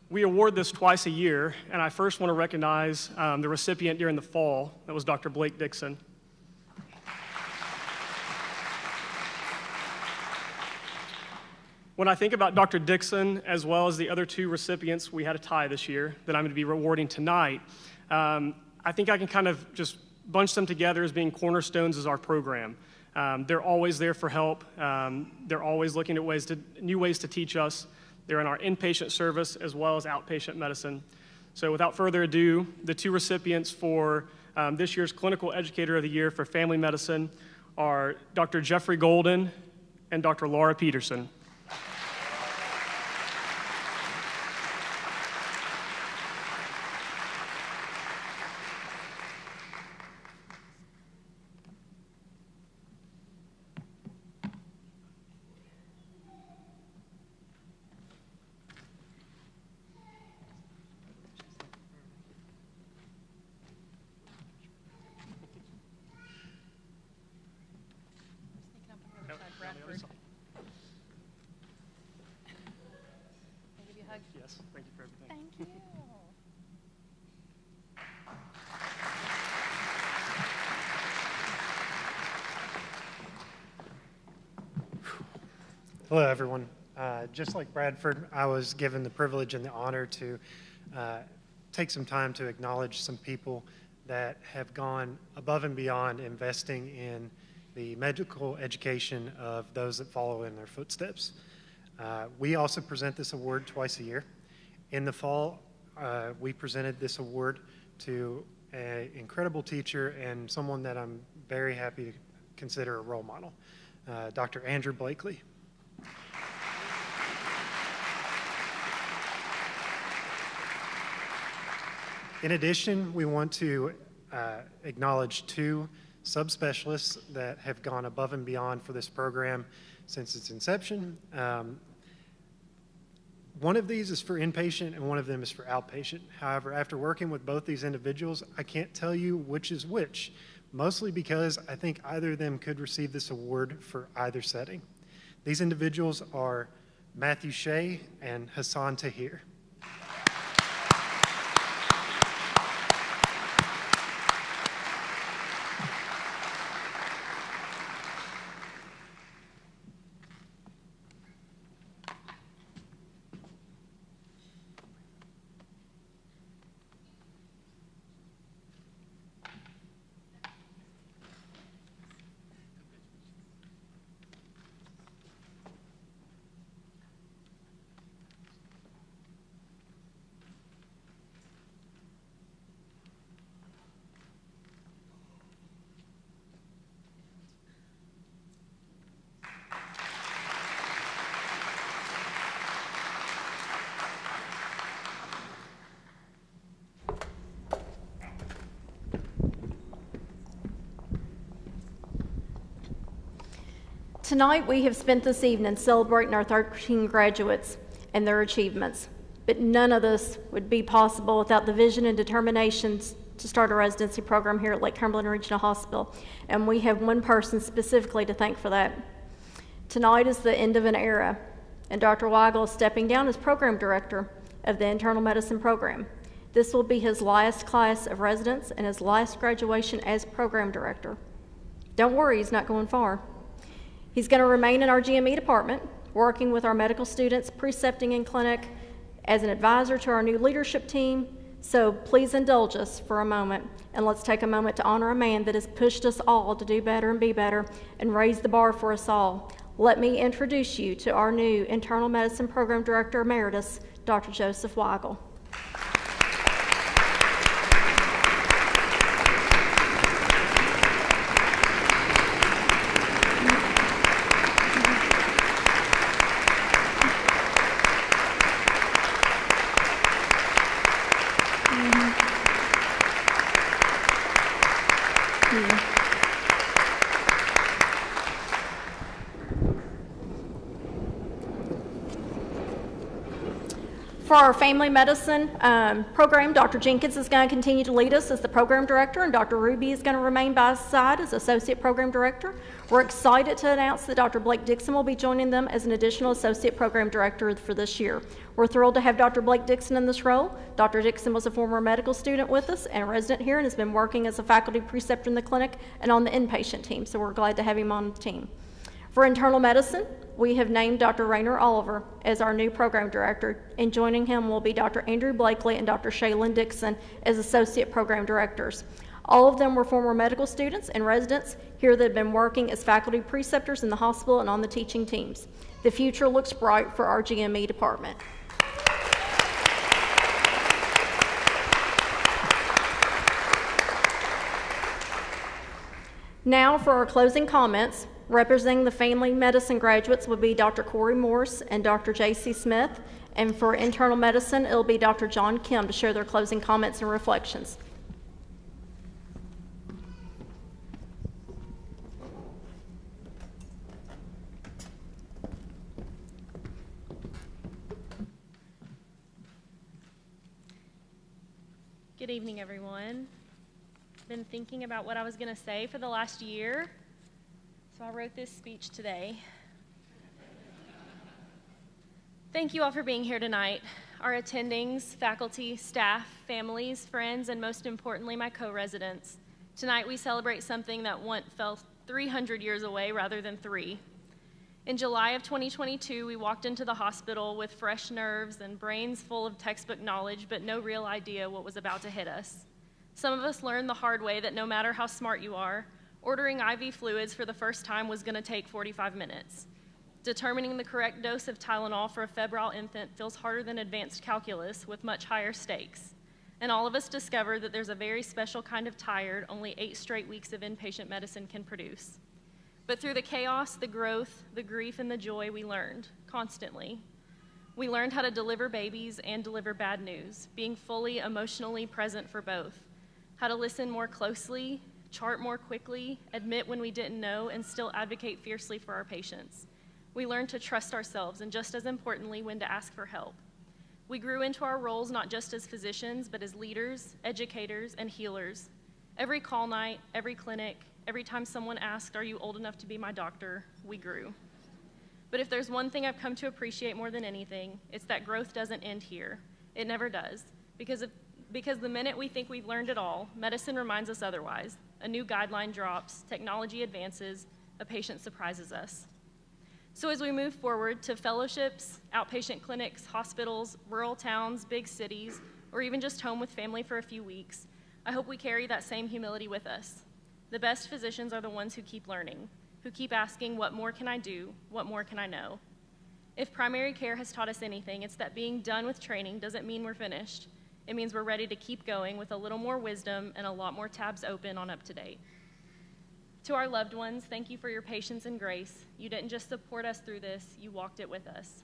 We award this twice a year, and I first want to recognize the recipient during the fall. That was Dr. Blake Dixon. When I think about Dr. Dixon, as well as the other two recipients, we had a tie this year that I'm going to be rewarding tonight. I think I can kind of just bunch them together as being cornerstones of our program. They're always there for help. They're always looking at new ways to teach us. They're in our inpatient service as well as outpatient medicine. So without further ado, the two recipients for this year's Clinical Educator of the Year for Family Medicine are Dr. Jeffrey Golden and Dr. Laura Peterson. Yes, thank you for everything. Thank you. Hello, everyone. Just like Bradford, I was given the privilege and the honor to take some time to acknowledge some people that have gone above and beyond investing in the medical education of those that follow in their footsteps. We also present this award twice a year. In the fall, we presented this award to an incredible teacher and someone that I'm very happy to consider a role model, Dr. Andrew Blakely. In addition, we want to acknowledge two subspecialists that have gone above and beyond for this program since its inception. One of these is for inpatient and one of them is for outpatient. However, after working with both these individuals, I can't tell you which is which, mostly because I think either of them could receive this award for either setting. These individuals are Matthew Shea and Hassan Tahir. Tonight, we have spent this evening celebrating our 13 graduates and their achievements, but none of this would be possible without the vision and determination to start a residency program here at Lake Cumberland Regional Hospital, and we have one person specifically to thank for that. Tonight is the end of an era. and Dr. Weigel is stepping down as program director of the internal medicine program. This will be his last class of residents and his last graduation as program director. Don't worry, he's not going far. He's going to remain in our GME department, working with our medical students, precepting in clinic as an advisor to our new leadership team. So please indulge us for a moment, and let's take a moment to honor a man that has pushed us all to do better and be better and raise the bar for us all. Let me introduce you to our new internal medicine program director emeritus, Dr. Joseph Weigel. For our family medicine program, Dr. Jenkins is going to continue to lead us as the program director, and Dr. Ruby is going to remain by his side as associate program director. We're excited to announce that Dr. Blake Dixon will be joining them as an additional associate program director for this year. We're thrilled to have Dr. Blake Dixon in this role. Dr. Dixon was a former medical student with us and a resident here and has been working as a faculty preceptor in the clinic and on the inpatient team, so we're glad to have him on the team. For internal medicine, we have named Dr. Rainer Oliver as our new program director, and joining him will be Dr. Andrew Blakely and Dr. Shaylin Dixon as associate program directors. All of them were former medical students and residents here that have been working as faculty preceptors in the hospital and on the teaching teams. The future looks bright for our GME department. Now for our closing comments. Representing the family medicine graduates will be Dr. Corey Morse and Dr. J.C. Smith, and for internal medicine, it'll be Dr. John Kim to share their closing comments and reflections. Good evening, everyone. Been thinking about what I was going to say for the last year. So I wrote this speech today. Thank you all for being here tonight. Our attendings, faculty, staff, families, friends, and most importantly, my co-residents. Tonight we celebrate something that once felt 300 years away rather than 3. In July of 2022, we walked into the hospital with fresh nerves and brains full of textbook knowledge, but no real idea what was about to hit us. Some of us learned the hard way that no matter how smart you are, ordering IV fluids for the first time was going to take 45 minutes. Determining the correct dose of Tylenol for a febrile infant feels harder than advanced calculus with much higher stakes. And all of us discovered that there's a very special kind of tired only 8 straight weeks of inpatient medicine can produce. But through the chaos, the growth, the grief, and the joy, we learned constantly. We learned how to deliver babies and deliver bad news, being fully emotionally present for both. How to listen more closely, chart more quickly, admit when we didn't know, and still advocate fiercely for our patients. We learned to trust ourselves, and just as importantly, when to ask for help. We grew into our roles not just as physicians, but as leaders, educators, and healers. Every call night, every clinic, every time someone asked, "Are you old enough to be my doctor?" we grew. But if there's one thing I've come to appreciate more than anything, it's that growth doesn't end here. It never does. Because the minute we think we've learned it all, medicine reminds us otherwise. A new guideline drops, technology advances, a patient surprises us. So as we move forward to fellowships, outpatient clinics, hospitals, rural towns, big cities, or even just home with family for a few weeks, I hope we carry that same humility with us. The best physicians are the ones who keep learning, who keep asking, what more can I do? What more can I know? If primary care has taught us anything, it's that being done with training doesn't mean we're finished. It means we're ready to keep going with a little more wisdom and a lot more tabs open on up to date. To our loved ones, thank you for your patience and grace. You didn't just support us through this, you walked it with us.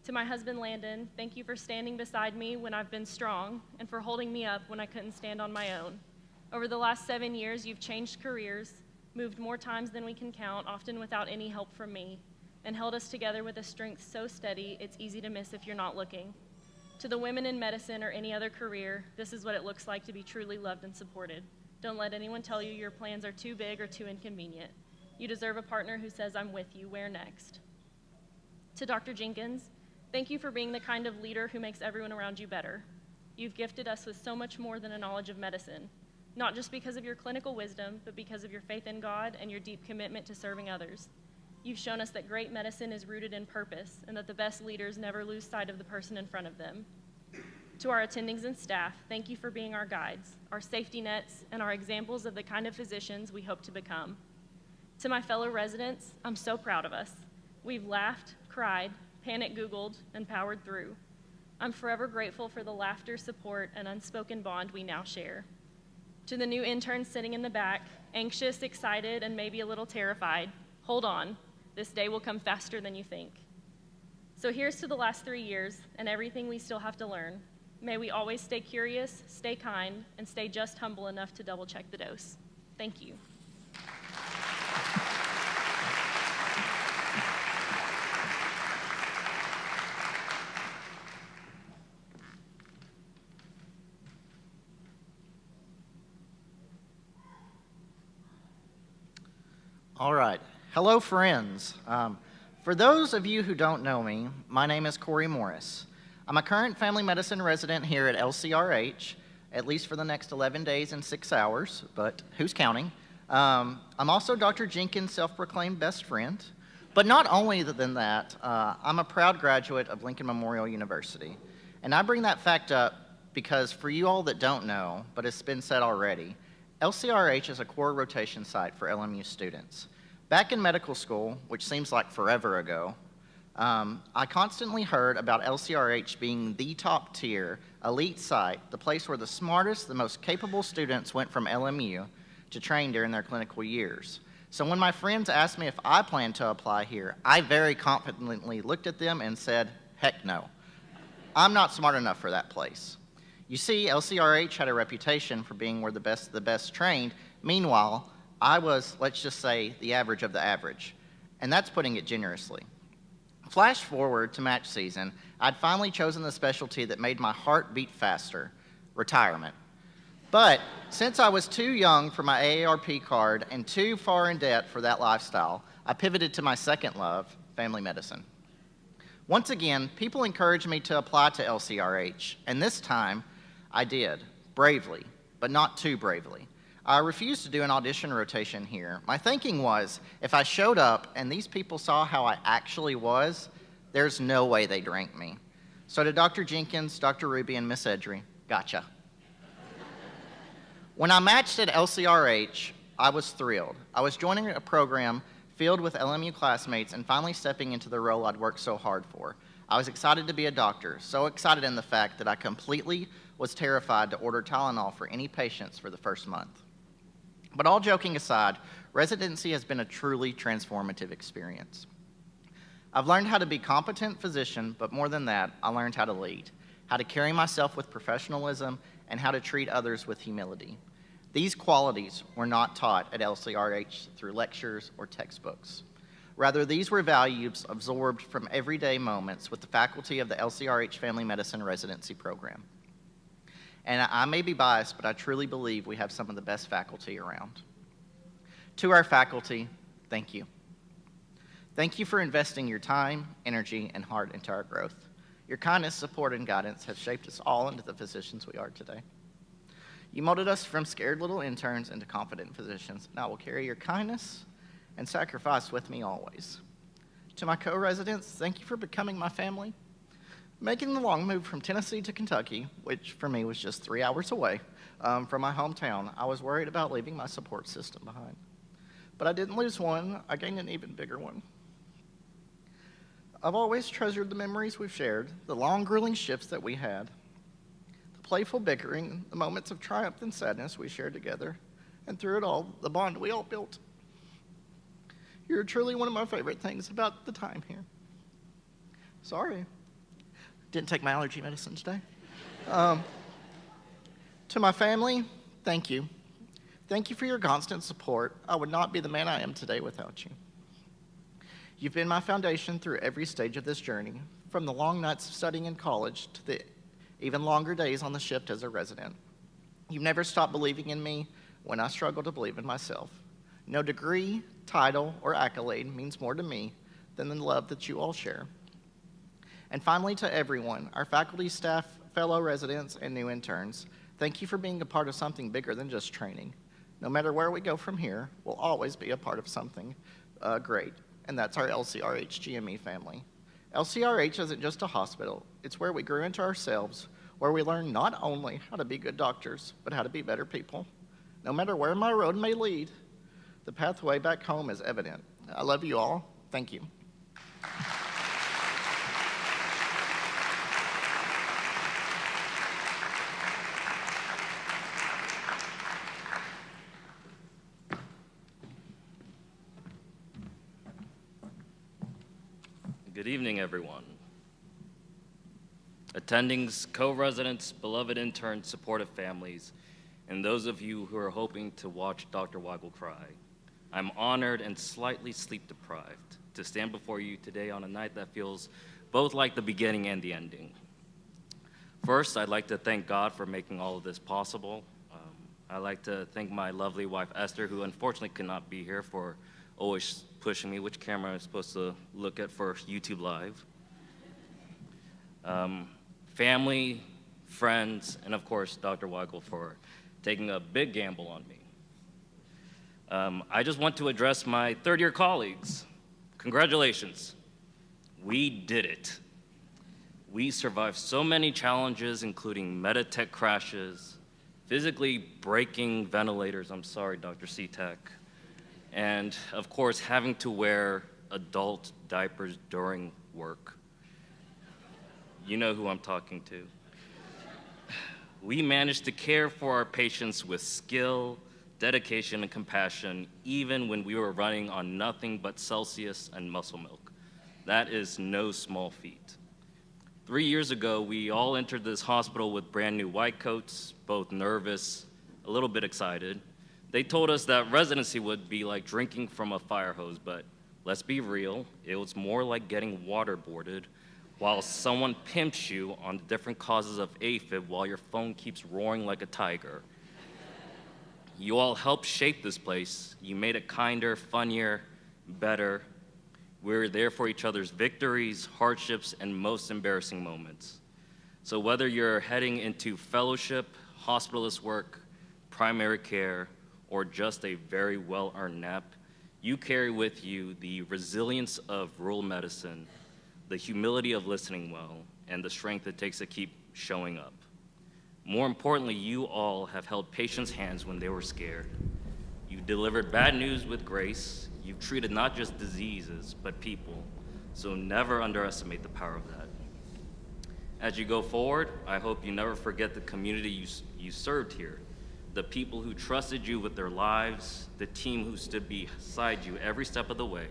To my husband, Landon, thank you for standing beside me when I've been strong and for holding me up when I couldn't stand on my own. Over the last 7 years, you've changed careers, moved more times than we can count, often without any help from me, and held us together with a strength so steady it's easy to miss if you're not looking. To the women in medicine or any other career, this is what it looks like to be truly loved and supported. Don't let anyone tell you your plans are too big or too inconvenient. You deserve a partner who says, "I'm with you, where next?" To Dr. Jenkins, thank you for being the kind of leader who makes everyone around you better. You've gifted us with so much more than a knowledge of medicine, not just because of your clinical wisdom, but because of your faith in God and your deep commitment to serving others. You've shown us that great medicine is rooted in purpose and that the best leaders never lose sight of the person in front of them. To our attendings and staff, thank you for being our guides, our safety nets, and our examples of the kind of physicians we hope to become. To my fellow residents, I'm so proud of us. We've laughed, cried, panic Googled, and powered through. I'm forever grateful for the laughter, support, and unspoken bond we now share. To the new interns sitting in the back, anxious, excited, and maybe a little terrified, hold on. This day will come faster than you think. So here's to the last 3 years and everything we still have to learn. May we always stay curious, stay kind, and stay just humble enough to double-check the dose. Thank you. All right. Hello, friends. For those of you who don't know me, my name is Corey Morris. I'm a current family medicine resident here at LCRH, at least for the next 11 days and 6 hours, but who's counting? I'm also Dr. Jenkins' self-proclaimed best friend, but not only than that, I'm a proud graduate of Lincoln Memorial University. And I bring that fact up because for you all that don't know, but it's been said already, LCRH is a core rotation site for LMU students. Back in medical school, which seems like forever ago, I constantly heard about LCRH being the top tier, elite site, the place where the smartest, the most capable students went from LMU to train during their clinical years. So when my friends asked me if I planned to apply here, I very confidently looked at them and said, heck no. I'm not smart enough for that place. You see, LCRH had a reputation for being where the best of the best trained. Meanwhile, I was, let's just say, the average of the average. And that's putting it generously. Flash forward to match season, I'd finally chosen the specialty that made my heart beat faster, retirement. But since I was too young for my AARP card and too far in debt for that lifestyle, I pivoted to my second love, family medicine. Once again, people encouraged me to apply to LCRH, and this time I did, bravely, but not too bravely. I refused to do an audition rotation here. My thinking was, if I showed up and these people saw how I actually was, there's no way they'd rank me. So to Dr. Jenkins, Dr. Ruby, and Miss Edry, gotcha. When I matched at LCRH, I was thrilled. I was joining a program filled with LMU classmates and finally stepping into the role I'd worked so hard for. I was excited to be a doctor, so excited in the fact that I completely was terrified to order Tylenol for any patients for the first month. But all joking aside, residency has been a truly transformative experience. I've learned how to be a competent physician, but more than that, I learned how to lead, how to carry myself with professionalism, and how to treat others with humility. These qualities were not taught at LCRH through lectures or textbooks. Rather, these were values absorbed from everyday moments with the faculty of the LCRH Family Medicine Residency Program. And I may be biased, but I truly believe we have some of the best faculty around. To our faculty, thank you. Thank you for investing your time, energy, and heart into our growth. Your kindness, support, and guidance have shaped us all into the physicians we are today. You molded us from scared little interns into confident physicians, and I will carry your kindness and sacrifice with me always. To my co-residents, thank you for becoming my family. Making the long move from Tennessee to Kentucky, which for me was just 3 hours away from my hometown, I was worried about leaving my support system behind. But I didn't lose one, I gained an even bigger one. I've always treasured the memories we've shared, the long grueling shifts that we had, the playful bickering, the moments of triumph and sadness we shared together, and through it all, the bond we all built. You're truly one of my favorite things about the time here. Sorry. Didn't take my allergy medicine today. To my family, thank you. Thank you for your constant support. I would not be the man I am today without you. You've been my foundation through every stage of this journey, from the long nights of studying in college to the even longer days on the shift as a resident. You've never stopped believing in me when I struggle to believe in myself. No degree, title, or accolade means more to me than the love that you all share. And finally, to everyone, our faculty, staff, fellow residents, and new interns, thank you for being a part of something bigger than just training. No matter where we go from here, we'll always be a part of something great, and that's our LCRH GME family. LCRH isn't just a hospital. It's where we grew into ourselves, where we learn not only how to be good doctors, but how to be better people. No matter where my road may lead, the pathway back home is evident. I love you all. Thank you. Good evening, everyone. Attendings, co-residents, beloved interns, supportive families, and those of you who are hoping to watch Dr. Weigel cry. I'm honored and slightly sleep-deprived to stand before you today on a night that feels both like the beginning and the ending. First, I'd like to thank God for making all of this possible. I'd like to thank my lovely wife, Esther, who unfortunately could not be here, for always pushing me which camera I'm supposed to look at for YouTube Live. Family, friends, and of course, Dr. Weigel for taking a big gamble on me. I just want to address my third-year colleagues. Congratulations. We did it. We survived so many challenges, including Meditech crashes, physically breaking ventilators, I'm sorry, Dr. Seatek, and of course, having to wear adult diapers during work. You know who I'm talking to. We managed to care for our patients with skill, dedication, and compassion, even when we were running on nothing but Celsius and muscle milk. That is no small feat. 3 years ago, we all entered this hospital with brand new white coats, both nervous, a little bit excited. They told us that residency would be like drinking from a fire hose, but let's be real, it was more like getting waterboarded while someone pimps you on the different causes of AFib while your phone keeps roaring like a tiger. You all helped shape this place. You made it kinder, funnier, better. We were there for each other's victories, hardships, and most embarrassing moments. So whether you're heading into fellowship, hospitalist work, primary care, or just a very well-earned nap, you carry with you the resilience of rural medicine, the humility of listening well, and the strength it takes to keep showing up. More importantly, you all have held patients' hands when they were scared. You've delivered bad news with grace. You've treated not just diseases, but people. So never underestimate the power of that. As you go forward, I hope you never forget the community you served here, the people who trusted you with their lives, the team who stood beside you every step of the way.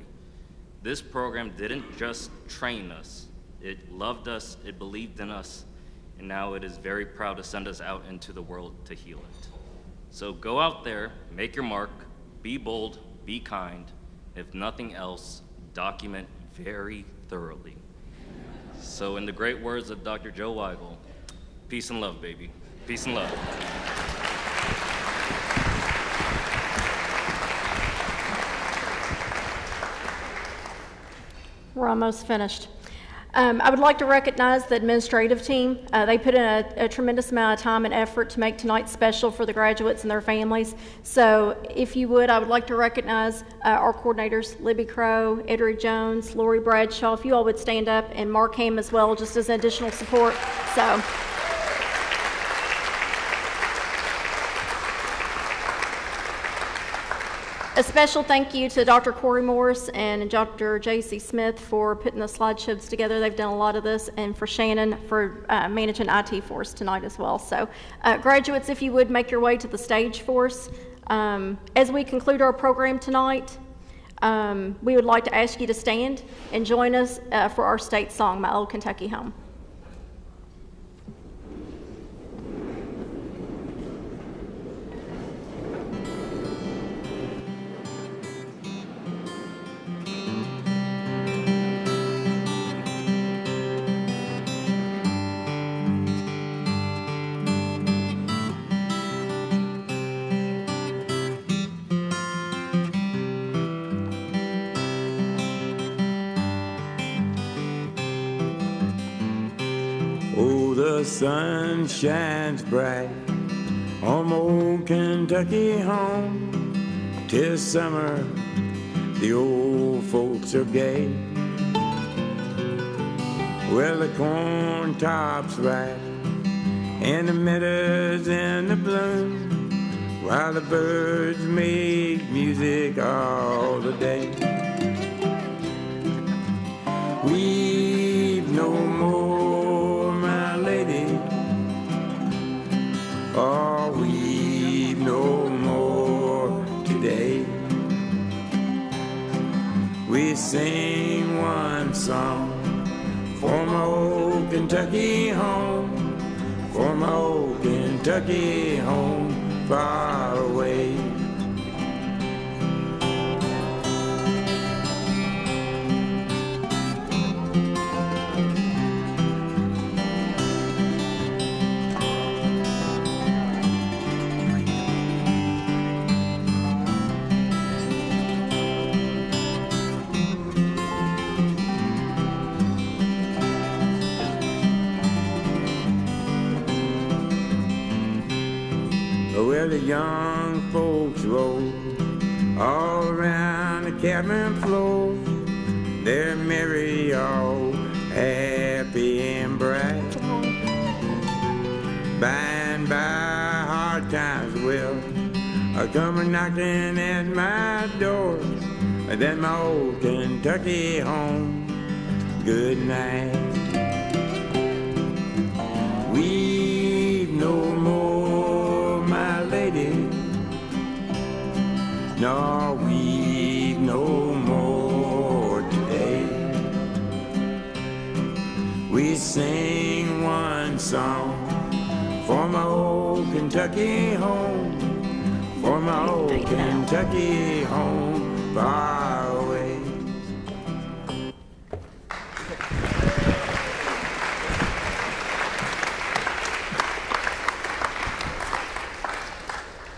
This program didn't just train us, it loved us, it believed in us, and now it is very proud to send us out into the world to heal it. So go out there, make your mark, be bold, be kind. If nothing else, document very thoroughly. So in the great words of Dr. Joe Weigel, peace and love, baby. Peace and love. We're almost finished. I would like to recognize the administrative team. They put in a tremendous amount of time and effort to make tonight special for the graduates and their families. So if you would, I would like to recognize our coordinators, Libby Crow, Edry Jones, Lori Bradshaw. If you all would stand up, and Mark Ham as well, just as additional support. So. A special thank you to Dr. Corey Morris and Dr. J.C. Smith for putting the slideshows together. They've done a lot of this, and for Shannon for managing IT for us tonight as well. So graduates, if you would make your way to the stage for us. As we conclude our program tonight, we would like to ask you to stand and join us for our state song, My Old Kentucky Home. sun shines bright on old Kentucky home. 'Tis summer, the old folks are gay. Well, the corn tops ripe and the meadows in the bloom, while the birds make music all the day. Weep no more, my lady, oh, weep no more today. We sing one song for my old Kentucky home, for my old Kentucky home far away. Where the young folks roll all around the cabin floor, they're merry, all happy and bright. By and by, hard times will come knocking at my door. Then my old Kentucky home, good night. We've no more, my lady, no, we've no more today. We sing one song for my old Kentucky home, for my old Kentucky home far away.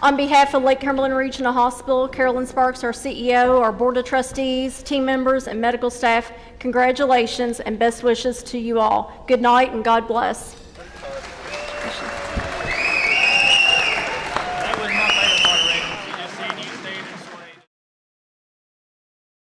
On behalf of Lake Cumberland Regional Hospital, Carolyn Sparks, our CEO, our Board of Trustees, team members, and medical staff, congratulations and best wishes to you all. Good night and God bless.